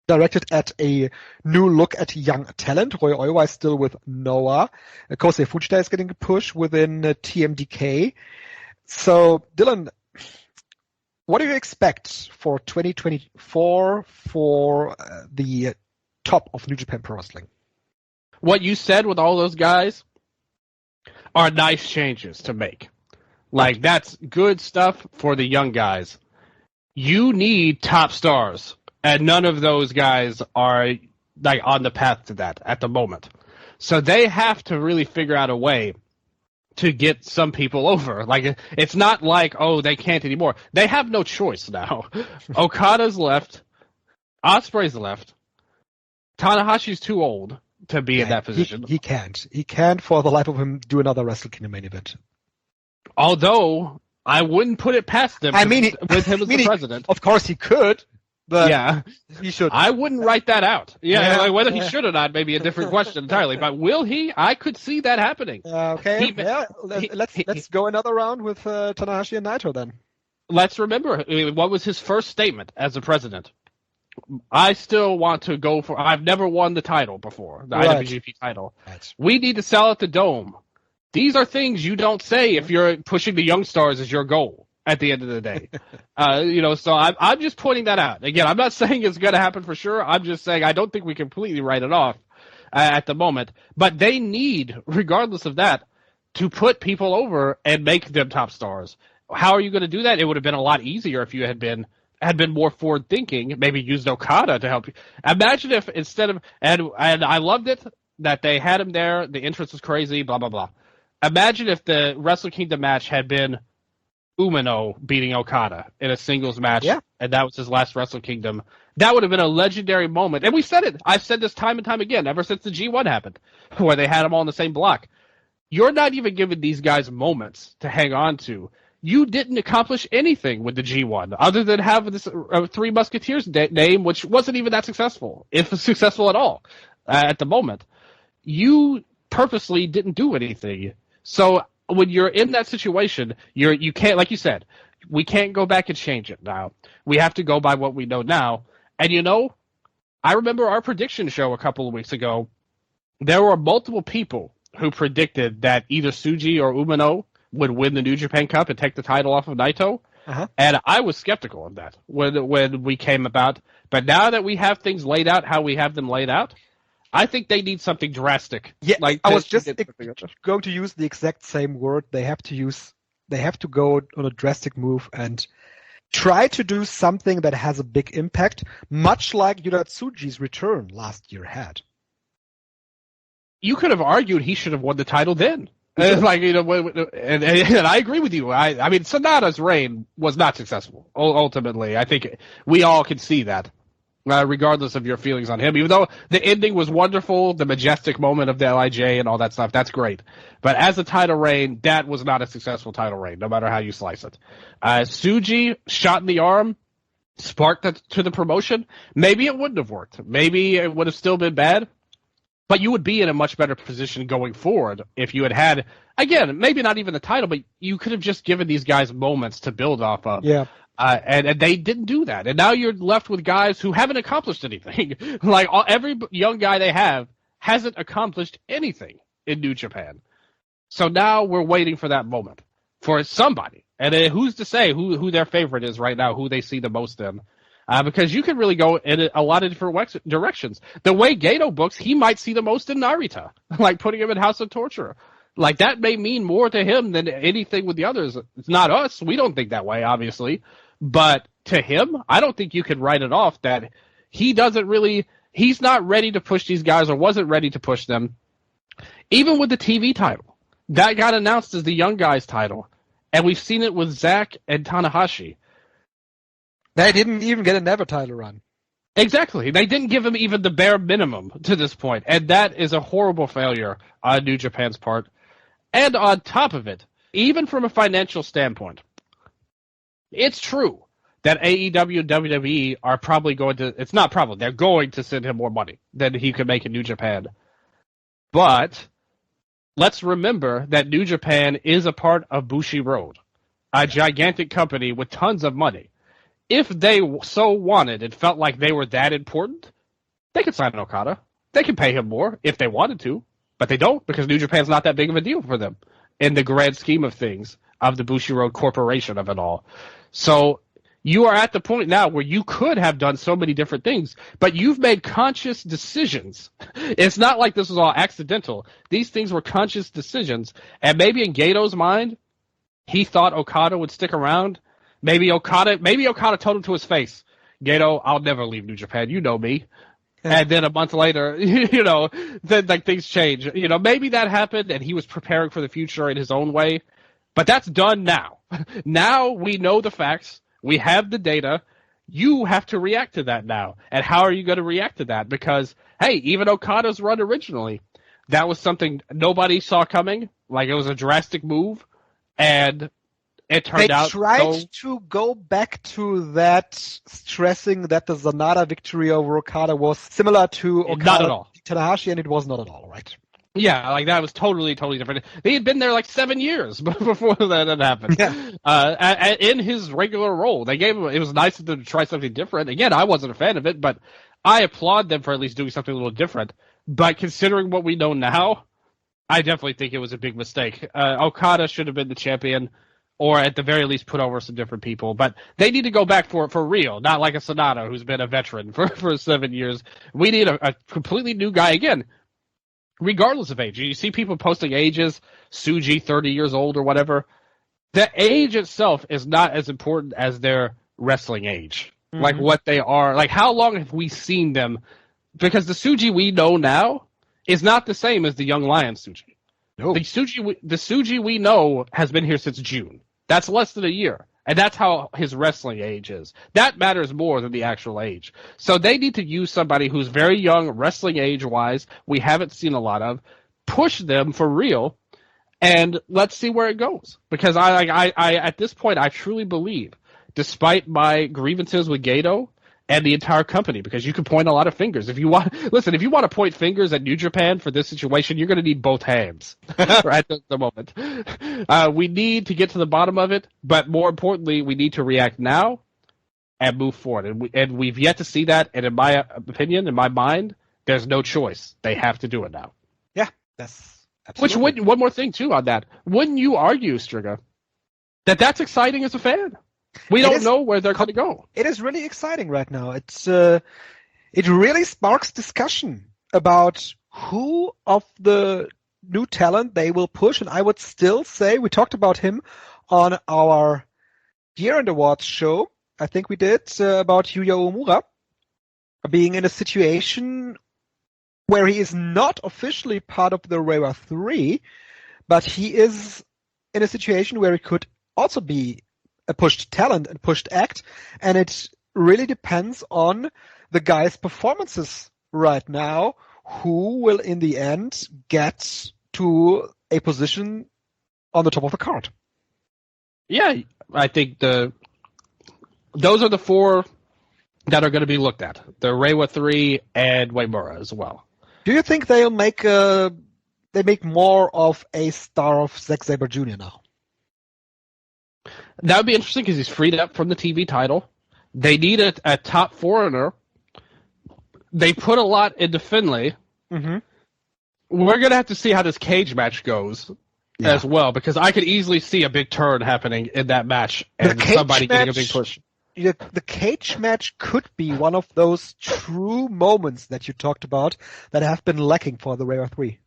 directed at a new look at young talent. Roy Oiwa is still with Noah. Kosei Fujita is getting a push within TMDK. So, Dylan, what do you expect for 2024 for the top of New Japan Pro Wrestling? What you said with all those guys are nice changes to make. That's good stuff for the young guys. You need top stars, and none of those guys are on the path to that at the moment. So they have to really figure out a way to get some people over. It's not like, oh, they can't anymore. They have no choice now. Okada's left. Ospreay's left. Tanahashi's too old to be in that position. He can't. He can't for the life of him do another Wrestle Kingdom main event. Although, I wouldn't put it past them with him as the president. Of course he could, but Yeah. he should. I wouldn't write that out. Yeah, Yeah, like whether he yeah. should or not may be a different question entirely. But will he? I could see that happening. Okay, He, yeah. he, Let's go another round with Tanahashi and Naito then. let's remember what was his first statement as a president. I still want to go for. I've never won the title before, the Right. IWGP title. Right. We need to sell out the dome. These are things you don't say if you're pushing the young stars as your goal at the end of the day. So I'm just pointing that out. Again, I'm not saying it's going to happen for sure. I'm just saying I don't think we completely write it off at the moment. But they need, regardless of that, to put people over and make them top stars. How are you going to do that? It would have been a lot easier if you had been more forward thinking, maybe used Okada to help you. Imagine if instead of and I loved it that they had him there, the entrance was crazy, blah blah blah. Imagine if the Wrestle Kingdom match had been Umino beating Okada in a singles match, and that was his last Wrestle Kingdom. That would have been a legendary moment. And we said it. I've said this time and time again, ever since the G1 happened, where they had them all in the same block. You're not even giving these guys moments to hang on to. You didn't accomplish anything with the G1 other than have this Three Musketeers name, which wasn't even that successful, if successful at all, at the moment. You purposely didn't do anything. So when you're in that situation, you can't, like you said, we can't go back and change it now. We have to go by what we know now. And I remember our prediction show a couple of weeks ago. There were multiple people who predicted that either Tsuji or Umino would win the New Japan Cup and take the title off of Naito. Uh-huh. And I was skeptical of that when we came about. But now that we have things laid out how we have them laid out, I think they need something drastic. Yeah, like I was just going to use the exact same word. They have to go on a drastic move and try to do something that has a big impact, much like Yuta Tsuji's return last year had. You could have argued he should have won the title then. And I agree with you. I mean, Sonata's reign was not successful, ultimately. I think we all can see that. Regardless of your feelings on him, even though the ending was wonderful, the majestic moment of the LIJ and all that stuff, that's great. But as a title reign, that was not a successful title reign, no matter how you slice it. Tsuji, shot in the arm, sparked to the promotion. Maybe it wouldn't have worked. Maybe it would have still been bad. But you would be in a much better position going forward if you had, again, maybe not even the title, but you could have just given these guys moments to build off of. Yeah. And they didn't do that. And now you're left with guys who haven't accomplished anything. Every young guy they have hasn't accomplished anything in New Japan. So now we're waiting for that moment for somebody. And who's to say who their favorite is right now, who they see the most in. Because you can really go in a lot of different directions. The way Gedo books, he might see the most in Narita, like putting him in House of Torture. Like, that may mean more to him than anything with the others. It's not us. We don't think that way, obviously. But to him, I don't think you can write it off that he's not ready to push these guys or wasn't ready to push them. Even with the TV title, that got announced as the young guys title. And we've seen it with Zack and Tanahashi. They didn't even get a Never title run. Exactly. They didn't give him even the bare minimum to this point. And that is a horrible failure on New Japan's part. And on top of it, even from a financial standpoint, it's true that AEW and WWE are probably going to, it's not probably, they're going to send him more money than he could make in New Japan. But let's remember that New Japan is a part of Bushiroad, a gigantic company with tons of money. If they so wanted and felt like they were that important, they could sign Okada. They could pay him more if they wanted to, but they don't because New Japan's not that big of a deal for them in the grand scheme of things, of the Bushiroad Corporation of it all. So you are at the point now where you could have done so many different things, but you've made conscious decisions. It's not like this was all accidental. These things were conscious decisions, and maybe in Gedo's mind, he thought Okada would stick around. Maybe Okada told him to his face, Gedo, I'll never leave New Japan. You know me. And then a month later, then like things change. Maybe that happened and he was preparing for the future in his own way. But that's done now. Now we know the facts. We have the data. You have to react to that now. And how are you going to react to that? Because, hey, even Okada's run originally, that was something nobody saw coming. Like, it was a drastic move. And it turned out They tried to go back to that, stressing that the Sanada victory over Okada was similar to Not Okada at all. Tanahashi, and it was not at all, right? Yeah, like that was totally different. They had been there like 7 years before that had happened. Yeah. In his regular role, they gave him. It was nice of them to try something different. Again, I wasn't a fan of it, but I applaud them for at least doing something a little different. But considering what we know now, I definitely think it was a big mistake. Okada should have been the champion, or at the very least put over some different people. But they need to go back for real, not like a Sonata who's been a veteran for 7 years. We need a completely new guy again. Regardless of age, you see people posting ages, Suji 30 years old or whatever. The age itself is not as important as their wrestling age. Mm-hmm. Like what they are, like how long have we seen them? Because the Suji we know now is not the same as the Young Lion Suji. No. The Suji we know has been here since June. That's less than a year. And that's how his wrestling age is. That matters more than the actual age. So they need to use somebody who's very young, wrestling age-wise, we haven't seen a lot of, push them for real, and let's see where it goes. Because I at this point, I truly believe, despite my grievances with Gedo and the entire company, because you can point a lot of fingers. If you want to point fingers at New Japan for this situation, you're going to need both hands right at the moment. We need to get to the bottom of it, but more importantly, we need to react now and move forward. And we've yet to see that. And in my opinion, in my mind, there's no choice. They have to do it now. Yeah, that's absolutely. Which one more thing too on that? Wouldn't you argue, Striga, that that's exciting as a fan? We don't know where they're going to go. It is really exciting right now. It really sparks discussion about who of the new talent they will push. And I would still say, we talked about him on our Year-End Awards show. I think we did, about Yuya Uemura being in a situation where he is not officially part of the Reiwa 3, but he is in a situation where he could also be a pushed talent and pushed act, and it really depends on the guy's performances right now, who will in the end get to a position on the top of the card. Yeah, I think those are the four that are going to be looked at. The Reiwa 3 and Uemura as well. Do you think they'll make more of a star of Zack Sabre Jr. now? That would be interesting because he's freed up from the TV title. They need a top foreigner. They put a lot into Finlay. Mm-hmm. We're going to have to see how this cage match goes as well, because I could easily see a big turn happening in that match and somebody getting a big push. The cage match could be one of those true moments that you talked about that have been lacking for the Reiwa 3.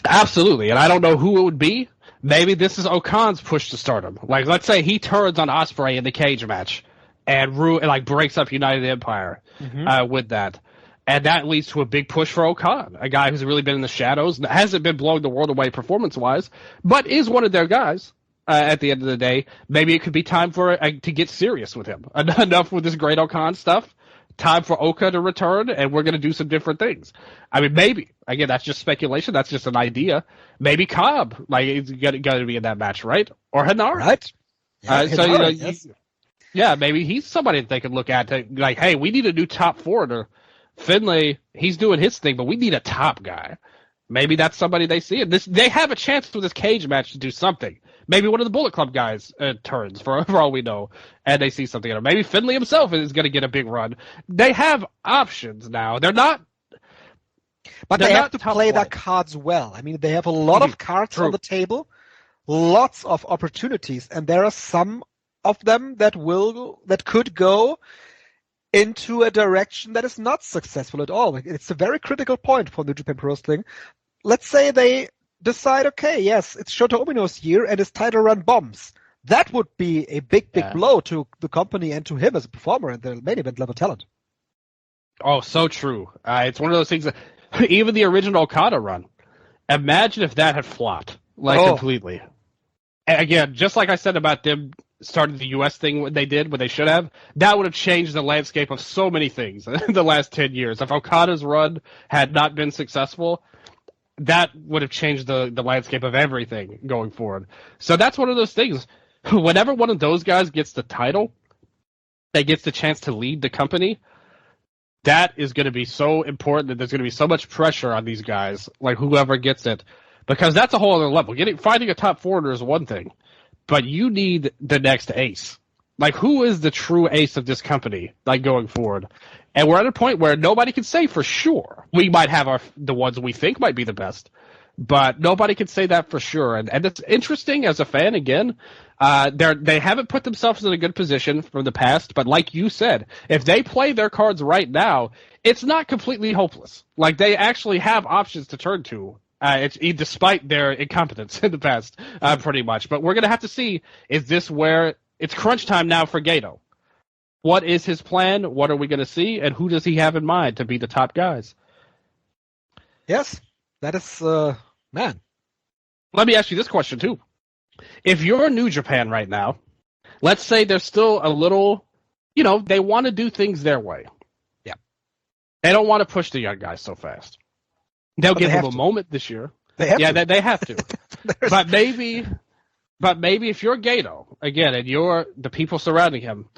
Absolutely, and I don't know who it would be. Maybe this is Okan's push to stardom. Like, let's say he turns on Ospreay in the cage match and breaks up United Empire with that. And that leads to a big push for Okan, a guy who's really been in the shadows, hasn't been blowing the world away performance-wise, but is one of their guys at the end of the day. Maybe it could be time to get serious with him. Enough with this great Okan stuff. Time for Oka to return, and we're going to do some different things. I mean, maybe. Again, that's just speculation. That's just an idea. Maybe Cobb, is going to be in that match, right? Or Hanara. Right. Yeah, Hanara, yes. Yeah, maybe he's somebody that they could look at to, hey, we need a new top foreigner. Finlay, he's doing his thing, but we need a top guy. Maybe that's somebody they see. And they have a chance through this cage match to do something. Maybe one of the Bullet Club guys turns, for all we know, and they see something in him. Maybe Finlay himself is going to get a big run. They have options now. They're not. But they have to play their cards well. I mean, they have a lot of cards on the table, lots of opportunities, and there are some of them that could go into a direction that is not successful at all. It's a very critical point for New Japan Pro Wrestling. Let's say they decide, okay, yes, it's Shota Umino's year and his title run bombs. That would be a big blow to the company and to him as a performer and the main event level talent. Oh, so true. It's one of those things that even the original Okada run, imagine if that had flopped completely. And again, just like I said about them starting the U.S. thing when they should have, that would have changed the landscape of so many things in the last 10 years. If Okada's run had not been successful, that would have changed the landscape of everything going forward. So that's one of those things. Whenever one of those guys gets the title, that gets the chance to lead the company, that is going to be so important that there's going to be so much pressure on these guys, like whoever gets it, because that's a whole other level. Finding a top foreigner is one thing, but you need the next ace. Like, who is the true ace of this company, like, going forward? And we're at a point where nobody can say for sure. We might have the ones we think might be the best, but nobody can say that for sure. And it's interesting as a fan, again, they haven't put themselves in a good position from the past, but like you said, if they play their cards right now, it's not completely hopeless. Like, they actually have options to turn to. Despite their incompetence in the past, pretty much. But we're going to have to see, is this where it's crunch time now for Gedo? What is his plan? What are we going to see? And who does he have in mind to be the top guys? Yes, that is, man. Let me ask you this question, too. If you're New Japan right now, let's say they're still a little, they want to do things their way. Yeah. They don't want to push the young guys so fast. They'll give them a moment this year. They have to. But maybe if you're Gedo, again, and you're the people surrounding him,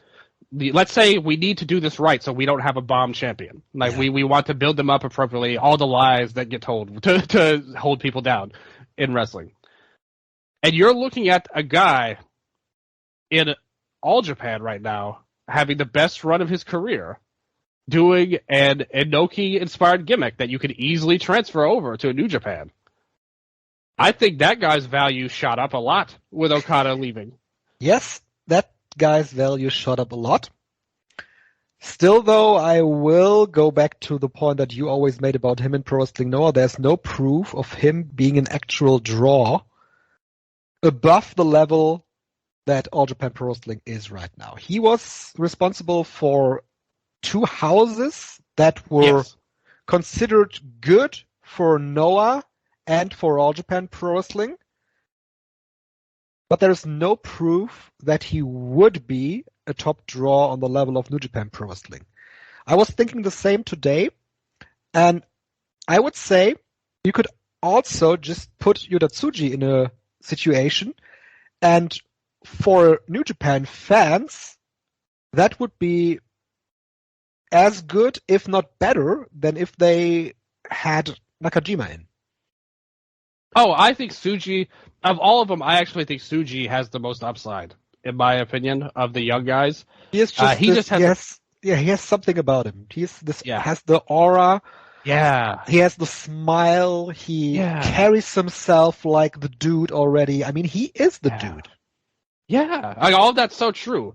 let's say we need to do this right so we don't have a bomb champion. Like, we want to build them up appropriately, all the lies that get told to hold people down in wrestling. And you're looking at a guy in All Japan right now having the best run of his career, doing an Inoki-inspired gimmick that you could easily transfer over to a New Japan. I think that guy's value shot up a lot with Okada leaving. Yes, that guy's value shot up a lot. Still, though, I will go back to the point that you always made about him in Pro Wrestling Noah. There's no proof of him being an actual draw above the level that All Japan Pro Wrestling is right now. He was responsible for 2 houses that were considered good for Noah and for All Japan Pro Wrestling. But there's no proof that he would be a top draw on the level of New Japan Pro Wrestling. I was thinking the same today, and I would say you could also just put Yuta Tsuji in a situation, and for New Japan fans, that would be as good, if not better, than if they had Nakajima in. Oh, I think Tsuji, of all of them, I actually think Tsuji has the most upside, in my opinion, of the young guys. He has something about him. Has the aura. Yeah. He has the smile. He carries himself like the dude already. I mean, he is the dude. Yeah. Like, all of that's so true.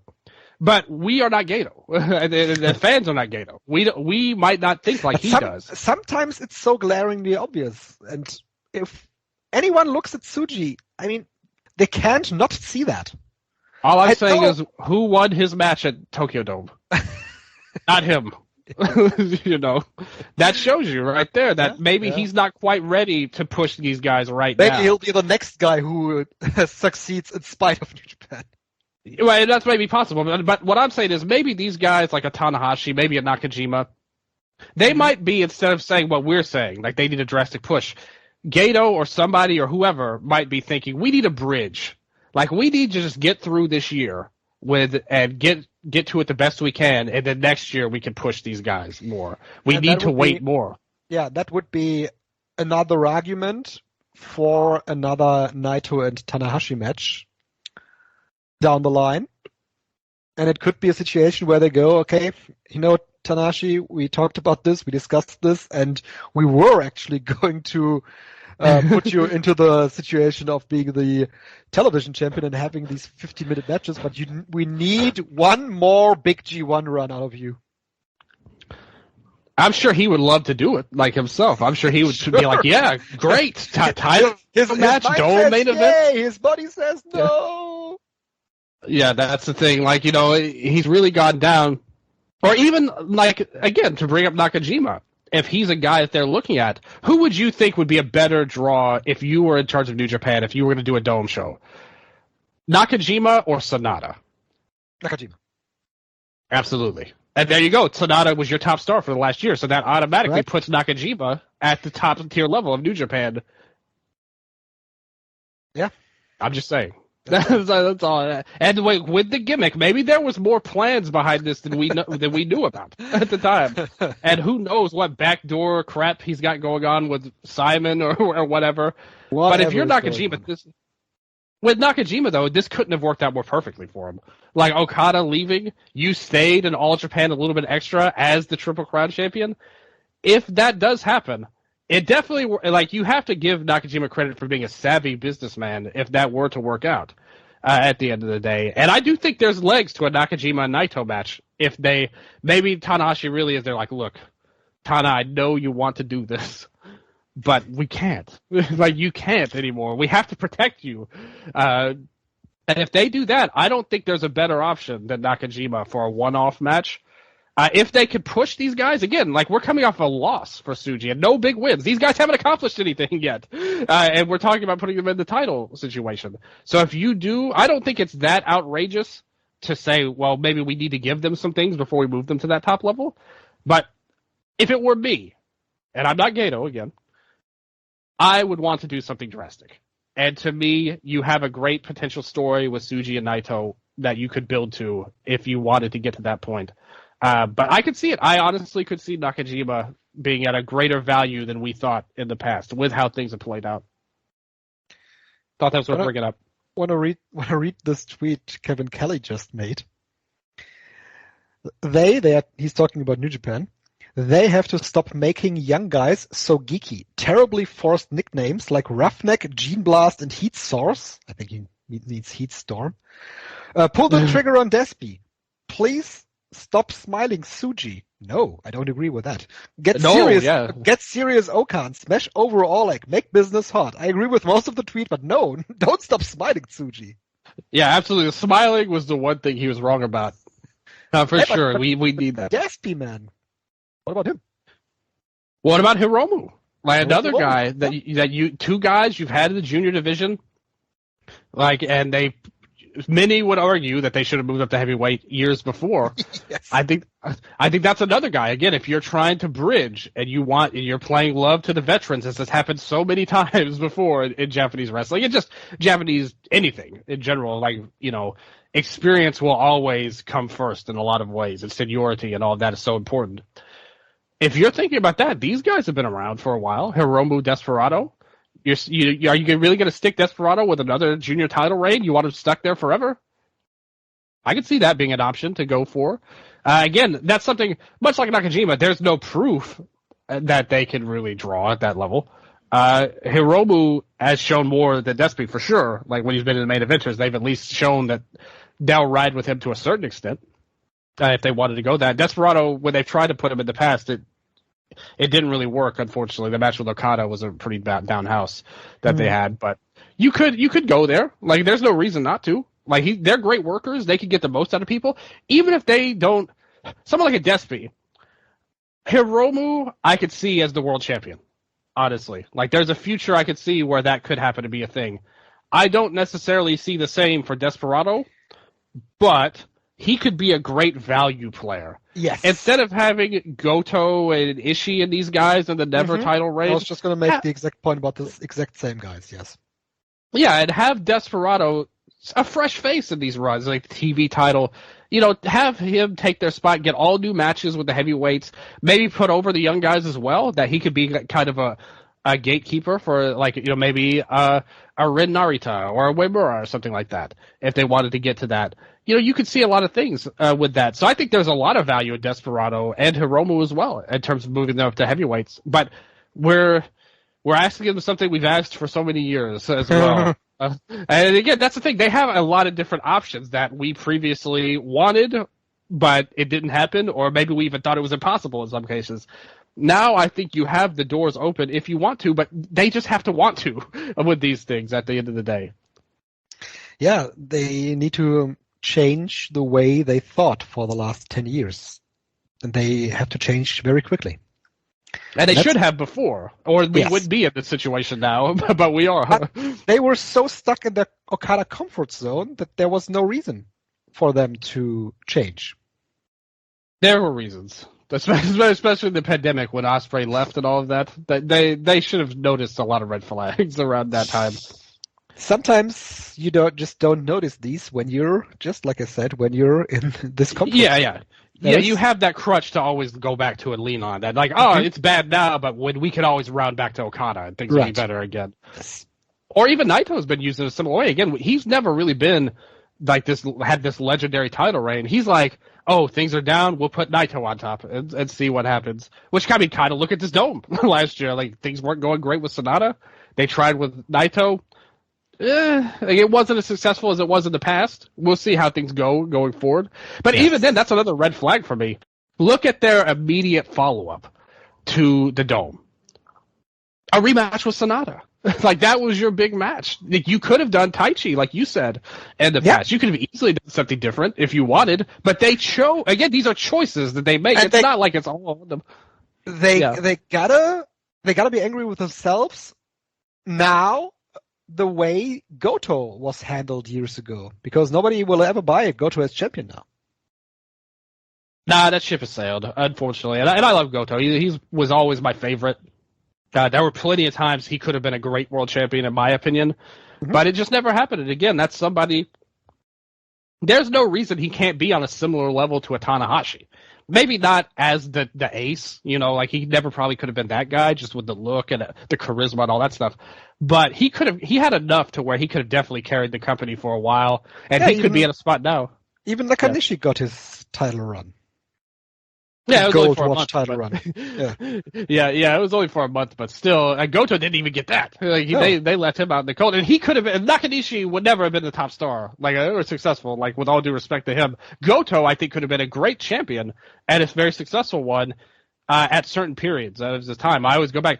But we are not Gedo. The fans are not Gedo. We might not think like he does. Sometimes it's so glaringly obvious. And if anyone looks at Tsuji, I mean, they can't not see that. All I'm saying is, who won his match at Tokyo Dome? Not him. That shows you right there that maybe he's not quite ready to push these guys now. Maybe he'll be the next guy who succeeds in spite of New Japan. Well, that's maybe possible. But what I'm saying is maybe these guys, like a Tanahashi, maybe a Nakajima, they might be, instead of saying what we're saying, like they need a drastic push, Gedo or somebody or whoever might be thinking, we need a bridge. Like, we need to just get through this year and get to it the best we can, and then next year we can push these guys more. We need to wait more. Yeah, that would be another argument for another Naito and Tanahashi match down the line. And it could be a situation where they go, okay, Tanahashi, we talked about this, we discussed this, and we were actually going to put you into the situation of being the television champion and having these 50-minute matches, but we need one more big G1 run out of you. I'm sure he would love to do it, like himself. I'm sure he would be like, yeah, great. Title match, Dome main event. His body says no. Yeah, that's the thing. Like, he's really gone down. Or even, like, again, to bring up Nakajima, if he's a guy that they're looking at, who would you think would be a better draw if you were in charge of New Japan, if you were going to do a Dome show? Nakajima or Sonata? Nakajima. Absolutely. And there you go. Sonata was your top star for the last year, so that automatically puts Nakajima at the top tier level of New Japan. Yeah. I'm just saying. That's all. And wait, with the gimmick, maybe there was more plans behind this than we knew about at the time. And who knows what backdoor crap he's got going on with Simon or whatever. But if you're Nakajima, with Nakajima though, this couldn't have worked out more perfectly for him. Like Okada leaving, you stayed in All Japan a little bit extra as the Triple Crown champion. If that does happen, it definitely, like, you have to give Nakajima credit for being a savvy businessman if that were to work out at the end of the day. And I do think there's legs to a Nakajima and Naito match if maybe Tanahashi really is there like, look, Tana, I know you want to do this, but we can't. Like, you can't anymore. We have to protect you. And if they do that, I don't think there's a better option than Nakajima for a one-off match. If they could push these guys, again, like, we're coming off a loss for Tsuji and no big wins. These guys haven't accomplished anything yet. And we're talking about putting them in the title situation. So if you do, I don't think it's that outrageous to say, well, maybe we need to give them some things before we move them to that top level. But if it were me, and I'm not Gedo again, I would want to do something drastic. And to me, you have a great potential story with Tsuji and Naito that you could build to if you wanted to get to that point. But I could see it. I honestly could see Nakajima being at a greater value than we thought in the past with how things have played out. Thought that was worth bringing up. Want to read this tweet Kevin Kelly just made. He's talking about New Japan. They have to stop making young guys so geeky. Terribly forced nicknames like Roughneck, Gene Blast, and Heat Source. I think he needs Heat Storm. Pull the trigger on Despy. Please stop smiling Tsuji. No, I don't agree with that. Get serious Okan. Smash overall, like, make business hot. I agree with most of the tweet, but no, don't stop smiling Tsuji. Yeah, absolutely. Smiling was the one thing he was wrong about. For sure. We need that. Despy, man. What about him? What about Hiromu? Like, another guy two guys you've had in the junior division, like, and many would argue that they should have moved up to heavyweight years before. Yes. I think that's another guy. Again, if you're trying to bridge and you're playing love to the veterans, as has happened so many times before in Japanese wrestling, and just Japanese anything in general, like, you know, experience will always come first in a lot of ways, and seniority and all of that is so important. If you're thinking about that, these guys have been around for a while. Hiromu, Desperado. Are you really going to stick Desperado with another junior title reign? You want him stuck there forever? I could see that being an option to go for. Again, that's something, much like Nakajima, there's no proof that they can really draw at that level. Hiromu has shown more than Despy for sure. Like, when he's been in the main eventers, they've at least shown that they'll ride with him to a certain extent if they wanted to go that. Desperado, when they've tried to put him in the past, it didn't really work, unfortunately. The match with Okada was a pretty down house that they had, but you could go there. Like, there's no reason not to. Like, they're great workers. They could get the most out of people, even if they don't. Someone like a Despy, Hiromu, I could see as the world champion. Honestly, like, there's a future I could see where that could happen to be a thing. I don't necessarily see the same for Desperado, but he could be a great value player. Yes. Instead of having Goto and Ishii and these guys in the Never title reign. I was just going to make the exact point about this exact same guys, yes. Yeah, and have Desperado a fresh face in these runs, like the TV title. You know, have him take their spot, get all new matches with the heavyweights, maybe put over the young guys as well, that he could be kind of a gatekeeper for, like, you know, maybe a Rin Narita or a Uemura or something like that, if they wanted to get to that. You know, you could see a lot of things with that. So I think there's a lot of value in Desperado and Hiromu as well in terms of moving them up to heavyweights. But we're asking them something we've asked for so many years as well. And again, that's the thing. They have a lot of different options that we previously wanted, but it didn't happen, or maybe we even thought it was impossible in some cases. Now I think you have the doors open if you want to, but they just have to want to with these things at the end of the day. Yeah, they need to change the way they thought for the last 10 years. And they have to change very quickly. And they should have before, or we wouldn't be in this situation now, but we are. They were so stuck in the Okada comfort zone that there was no reason for them to change. There were reasons. especially the pandemic when Ospreay left and all of that. They should have noticed a lot of red flags around that time. Sometimes you don't notice these when you're, just like I said, when you're in this comfort. Yeah. You have that crutch to always go back to and lean on. That, like, it's bad now, but when we can always round back to Okada and things will be better again. Yes. Or even Naito's been used in a similar way. Again, he's never really been like this, had this legendary title reign. He's like, things are down, we'll put Naito on top and see what happens. Which, I mean, kind of look at this Dome last year. Like, things weren't going great with Sonata. They tried with Naito. It wasn't as successful as it was in the past. We'll see how things going forward. But even then, that's another red flag for me. Look at their immediate follow-up to the Dome. A rematch with Sonata. Like, that was your big match. Like, you could have done Taichi, like you said, in the past. You could have easily done something different if you wanted, but they chose. Again, these are choices that they make. And it's not like it's all on them. They gotta be angry with themselves now, the way Goto was handled years ago, because nobody will ever buy Goto as champion now. Nah, that ship has sailed, unfortunately. And I love Goto. He was always my favorite. There were plenty of times he could have been a great world champion, in my opinion, but it just never happened. And again, that's somebody. There's no reason he can't be on a similar level to a Tanahashi. Maybe not as the ace, like he never probably could have been that guy, just with the look and the charisma and all that stuff. But he had enough to where he could have definitely carried the company for a while, and he could be in a spot now. Even Nakanishi got his title run. Yeah, it was only for a month. Title run. Yeah, it was only for a month, but still, Goto didn't even get that. Like, they left him out in the cold, and he could have been. Nakanishi would never have been the top star, or successful. Like, with all due respect to him, Goto, I think, could have been a great champion and a very successful one at certain periods of his time. I always go back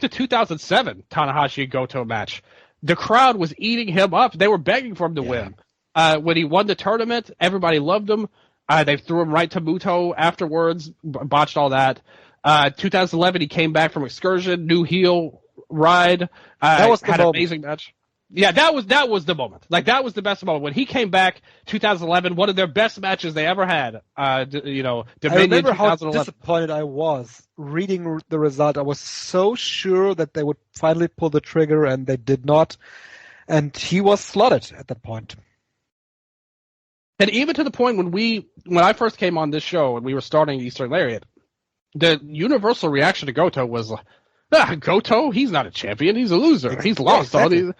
to 2007 Tanahashi Goto match. The crowd was eating him up. They were begging for him to win. When he won the tournament, everybody loved him. They threw him right to Muto afterwards, botched all that. 2011, he came back from Excursion, new heel ride. That was had an amazing match. Yeah, that was the moment. Like, that was the best moment. When he came back, 2011, one of their best matches they ever had. Dominion. I remember how disappointed I was reading the result. I was so sure that they would finally pull the trigger, and they did not. And he was slotted at that point. And even to the point when I first came on this show and we were starting Eastern Lariat, the universal reaction to Goto was, Goto? He's not a champion. He's a loser. He's lost all these.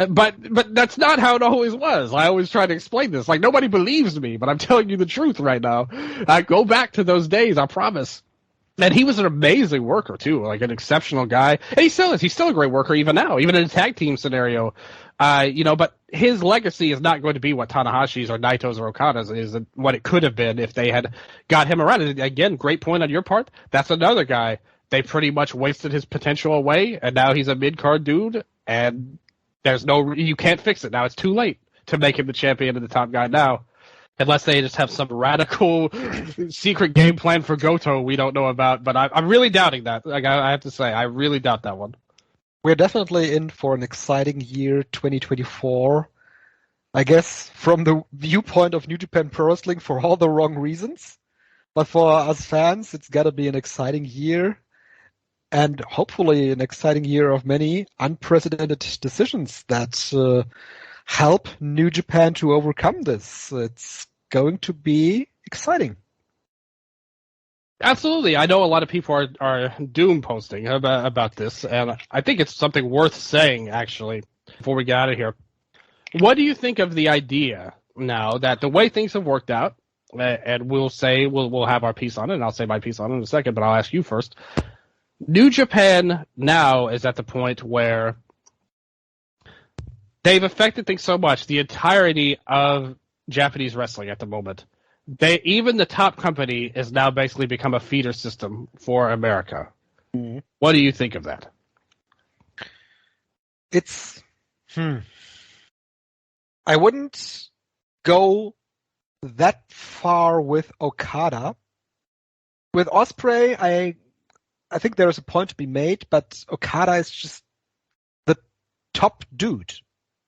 But that's not how it always was. I always try to explain this. Like, nobody believes me, but I'm telling you the truth right now. Go back to those days, I promise. And he was an amazing worker, too, like an exceptional guy. And he still is. He's still a great worker even now, even in a tag team scenario. But his legacy is not going to be what Tanahashi's or Naito's or Okada's is, what it could have been if they had got him around. And again, great point on your part. That's another guy. They pretty much wasted his potential away, and now he's a mid-card dude, and you can't fix it. Now it's too late to make him the champion and the top guy now. Unless they just have some radical secret game plan for Goto we don't know about. But I'm really doubting that. Like, I have to say, I really doubt that one. We're definitely in for an exciting year, 2024. I guess from the viewpoint of New Japan Pro Wrestling, for all the wrong reasons. But for us fans, it's got to be an exciting year. And hopefully an exciting year of many unprecedented decisions that help New Japan to overcome this. It's going to be exciting. Absolutely. I know a lot of people are doom posting about this, and I think it's something worth saying, actually, before we get out of here. What do you think of the idea now that the way things have worked out, and we'll have our piece on it, and I'll say my piece on it in a second, but I'll ask you first. New Japan now is at the point where they've affected things so much, the entirety of Japanese wrestling at the moment. Even the top company has now basically become a feeder system for America. Mm-hmm. What do you think of that? I wouldn't go that far with Okada. With Ospreay, I think there is a point to be made, but Okada is just the top dude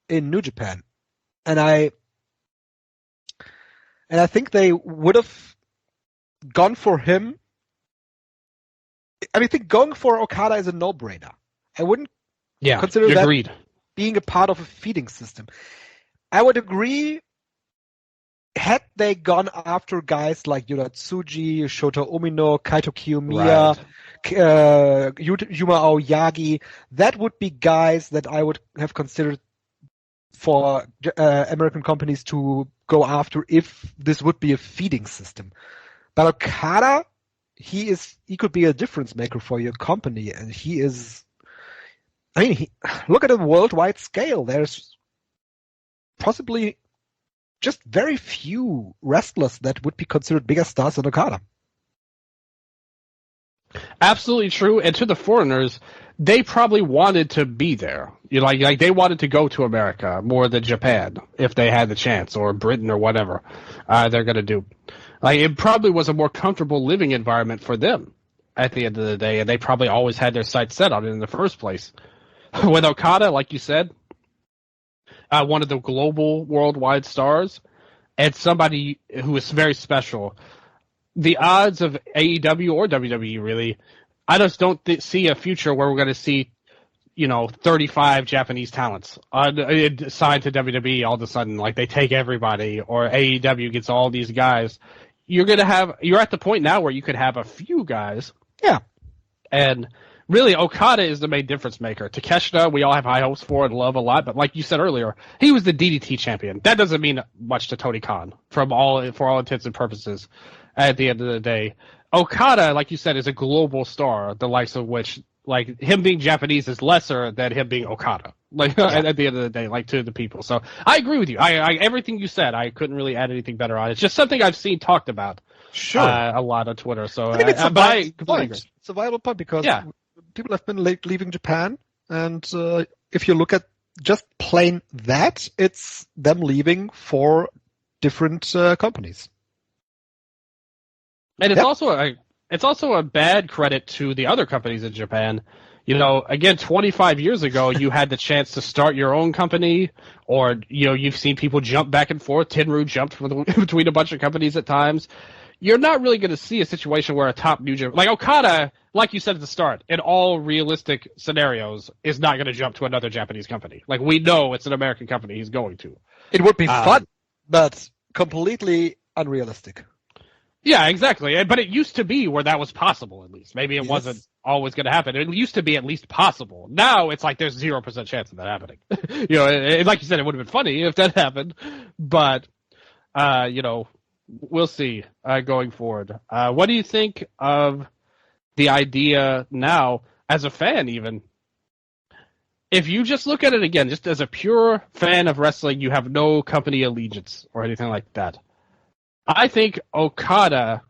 in New Japan. And I think they would have gone for him I think going for Okada is a no-brainer. I wouldn't Yeah, consider that agreed. being a part of a feeding system. I would agree had they gone after guys like Yura Tsuji, Shota Umino, Kaito Kiyomiya, Yuma Aoyagi, that would be guys that I would have considered for American companies to go after if this would be a feeding system. But Okada, he could be a difference maker for your company, and he is. I mean, look at a worldwide scale. There's possibly just very few wrestlers that would be considered bigger stars than Okada. Absolutely true. And to the foreigners, they probably wanted to be there. Like they wanted to go to America more than Japan if they had the chance, or Britain or whatever they're going to do. Like it probably was a more comfortable living environment for them at the end of the day, and they probably always had their sights set on it in the first place. With Okada, like you said, one of the global worldwide stars, and somebody who is very special. The odds of AEW or WWE, really, I just don't see a future where we're going to see, 35 Japanese talents signed to WWE all of a sudden. Like they take everybody, or AEW gets all these guys. You're at the point now where you could have a few guys. Yeah. And really, Okada is the main difference maker. Takeshita, we all have high hopes for and love a lot, but like you said earlier, he was the DDT champion. That doesn't mean much to Tony Khan for all intents and purposes. At the end of the day, Okada, like you said, is a global star, the likes of which, like him being Japanese is lesser than him being Okada. Like at the end of the day, like to the people. So I agree with you. I everything you said, I couldn't really add anything better on. It's just something I've seen talked about. Sure. A lot on Twitter. So I think it's a viable point. Agree. It's a viable point because people have been leaving Japan, and if you look at just plain that, it's them leaving for different companies. And it's also a bad credit to the other companies in Japan. Again, 25 years ago, you had the chance to start your own company, or you've seen people jump back and forth. Tenryu jumped between a bunch of companies at times. You're not really going to see a situation where a top New Japan, like Okada, like you said at the start, in all realistic scenarios, is not going to jump to another Japanese company. Like we know it's an American company he's going to. It would be fun, but completely unrealistic. Yeah, exactly. But it used to be where that was possible, at least. Maybe it wasn't always going to happen. It used to be at least possible. Now it's like there's 0% chance of that happening. Like you said, it would have been funny if that happened. But, we'll see going forward. What do you think of the idea now, as a fan even? If you just look at it again, just as a pure fan of wrestling, you have no company allegiance or anything like that. I think Okada,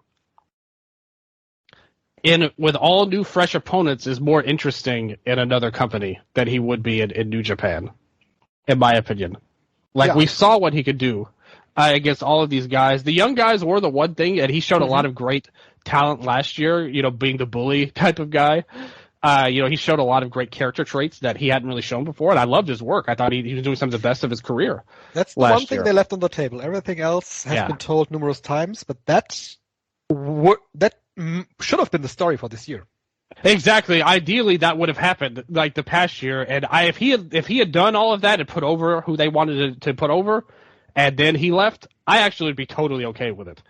with all new, fresh opponents, is more interesting in another company than he would be in New Japan, in my opinion. We saw what he could do against all of these guys. The young guys were the one thing, and he showed a lot of great talent last year, being the bully type of guy. He showed a lot of great character traits that he hadn't really shown before, and I loved his work. I thought he was doing some of the best of his career. That's the one thing they left on the table. Everything else has been told numerous times, but that should have been the story for this year. Exactly. Ideally, that would have happened like the past year, and if he had done all of that and put over who they wanted to put over, and then he left, I actually would be totally okay with it.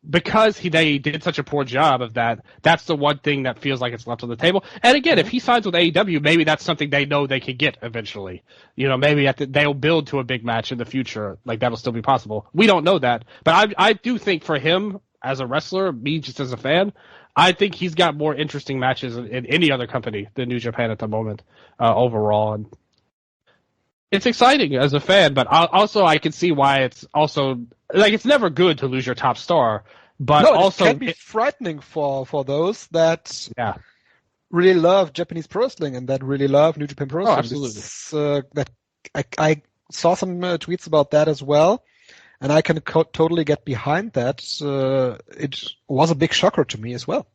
Because they did such a poor job of that, that's the one thing that feels like it's left on the table. And again, if he signs with AEW, maybe that's something they know they can get eventually. Maybe they'll build to a big match in the future. Like, that'll still be possible. We don't know that. But I do think for him, as a wrestler, me just as a fan, I think he's got more interesting matches in any other company than New Japan at the moment, overall. And it's exciting as a fan, but also I can see why it's also... Like, it's never good to lose your top star, but also... it can be frightening for those that really love Japanese pro wrestling and that really love New Japan pro wrestling. Absolutely. I saw some tweets about that as well, and I can totally get behind that. It was a big shocker to me as well.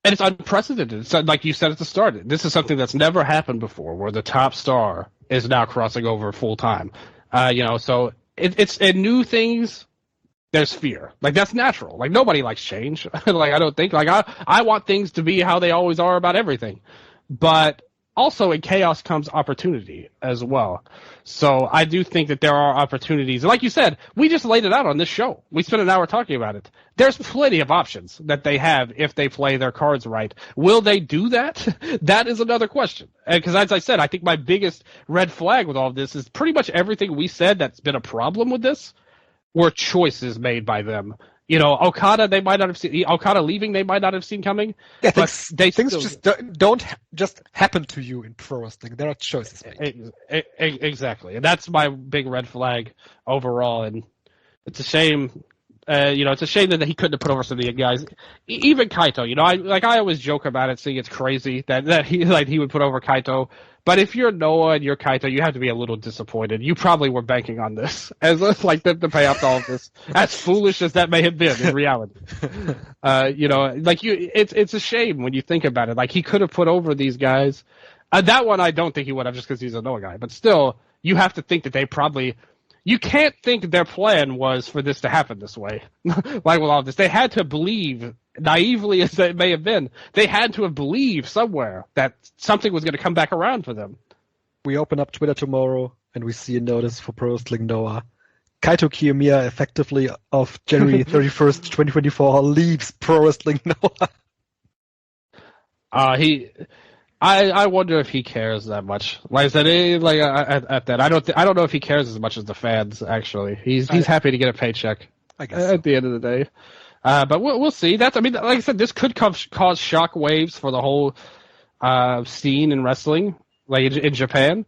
And it's unprecedented. It's like you said at the start. This is something that's never happened before, where the top star is now crossing over full time. So it's new things there's fear. Like, that's natural. Like, nobody likes change. Like, I don't think. Like, I want things to be how they always are about everything. But also, in chaos comes opportunity as well. So I do think that there are opportunities. Like you said, we just laid it out on this show. We spent an hour talking about it. There's plenty of options that they have if they play their cards right. Will they do that? That is another question. Because as I said, I think my biggest red flag with all of this is pretty much everything we said that's been a problem with this were choices made by them. You know, Okada, they might not have seen. Okada leaving, they might not have seen coming. Yeah, but things just don't just happen to you in pro wrestling. There are choices made. Exactly, and that's my big red flag overall. And it's a shame. It's a shame that he couldn't have put over some of the guys. Even Kaito, I always joke about it, saying it's crazy that he would put over Kaito. But if you're Noah and you're Kaito, you have to be a little disappointed. You probably were banking on this as like them to pay off all of this. As foolish as that may have been in reality, it's a shame when you think about it. Like, he could have put over these guys. That one I don't think he would have, just because he's a Noah guy. But still, you have to think that they probably. You can't think their plan was for this to happen this way. Like with all of this, they had to believe, naively as it may have been, they had to have believed somewhere that something was going to come back around for them. We open up Twitter tomorrow and we see a notice for Pro Wrestling Noah. Kaito Kiyomiya, effectively of January 31st, 2024, leaves Pro Wrestling Noah. I wonder if he cares that much. Like I said, at that, I don't know if he cares as much as the fans. Actually, he's happy to get a paycheck. I guess at the end of the day. But we'll see. Like I said, this could cause shock waves for the whole scene in wrestling, like in Japan.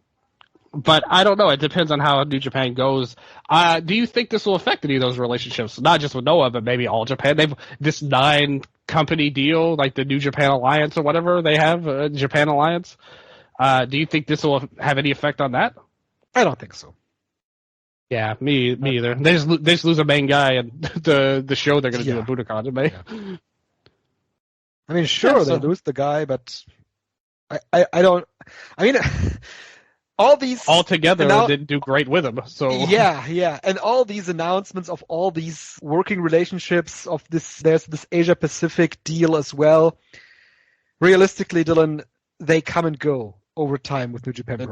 But I don't know. It depends on how New Japan goes. Do you think this will affect any of those relationships? Not just with Noah, but maybe all Japan. They've this 9-company deal, like the New Japan Alliance or whatever they have, Japan Alliance. Do you think this will have any effect on that? I don't think so. Yeah, me either. They just lose a main guy, and the show they're going to do at Budokan in May. Yeah. I mean, sure, they lose the guy, but I don't. I mean. All these altogether didn't do great with him. So yeah, and all these announcements of all these working relationships of this, there's this Asia Pacific deal as well. Realistically, Dylan, they come and go over time with New Japan.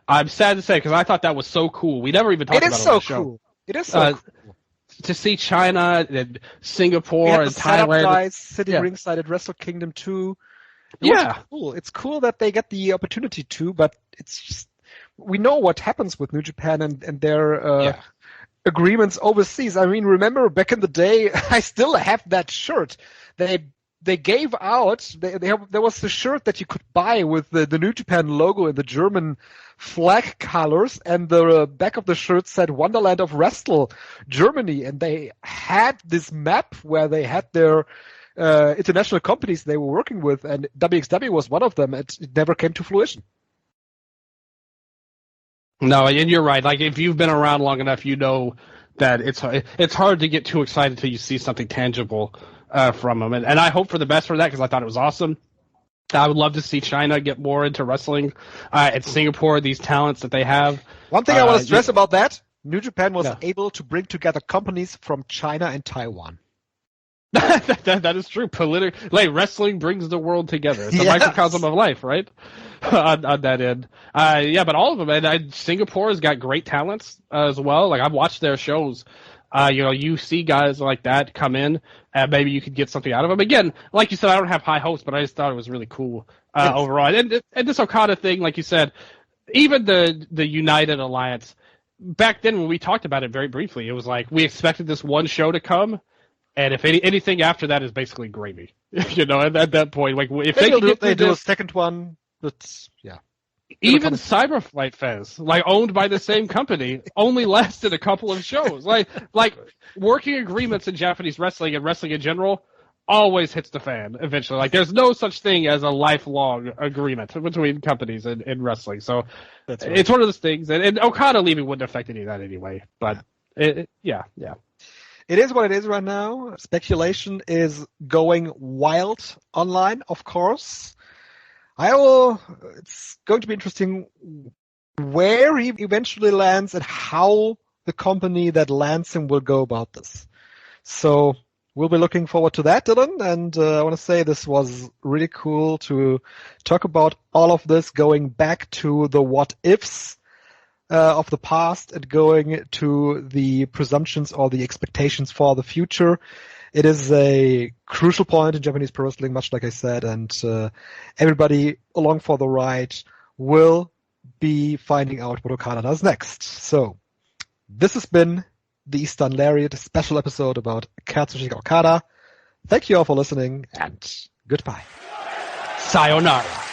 I'm sad to say, because I thought that was so cool. We never even talked about it on the show. It is so cool. To see China and Singapore and Thailand guys sitting ringside at Wrestle Kingdom 2. Cool. It's cool that they get the opportunity to, but it's just, we know what happens with New Japan and their agreements overseas. I mean, remember back in the day, I still have that shirt. They gave out, there was the shirt that you could buy with the New Japan logo in the German flag colors, and the back of the shirt said Wonderland of Wrestle, Germany, and they had this map where they had their international companies they were working with, and WXW was one of them. It never came to fruition. No, and you're right. Like, if you've been around long enough, you know that it's hard to get too excited until you see something tangible from them. And I hope for the best for that, because I thought it was awesome. I would love to see China get more into wrestling. And Singapore, these talents that they have. One thing I want to stress about that, New Japan was able to bring together companies from China and Taiwan. that is true. Wrestling brings the world together. It's a microcosm of life, right? on that end. But all of them. And Singapore has got great talents as well. Like, I've watched their shows. You see guys like that come in, and maybe you could get something out of them. Again, like you said, I don't have high hopes, but I just thought it was really cool overall. And this Okada thing, like you said, even the United Alliance, back then when we talked about it very briefly, it was like we expected this one show to come. And if anything after that is basically gravy, at that point, like if they do a second one, that's Even Cyberfight Fest, like owned by the same company, only lasted a couple of shows. Like working agreements in Japanese wrestling and wrestling in general always hits the fan eventually. Like, there's no such thing as a lifelong agreement between companies in wrestling. So it's one of those things. And Okada leaving wouldn't affect any of that anyway. But yeah. It is what it is right now. Speculation is going wild online, of course. It's going to be interesting where he eventually lands and how the company that lands him will go about this. So we'll be looking forward to that, Dylan. And I want to say this was really cool to talk about all of this, going back to the what ifs of the past and going to the presumptions or the expectations for the future. It is a crucial point in Japanese pro wrestling, much like I said, and everybody along for the ride will be finding out what Okada does next. So this has been the Eastern Lariat special episode about Kazuchika Okada. Thank you all for listening, and goodbye. Sayonara.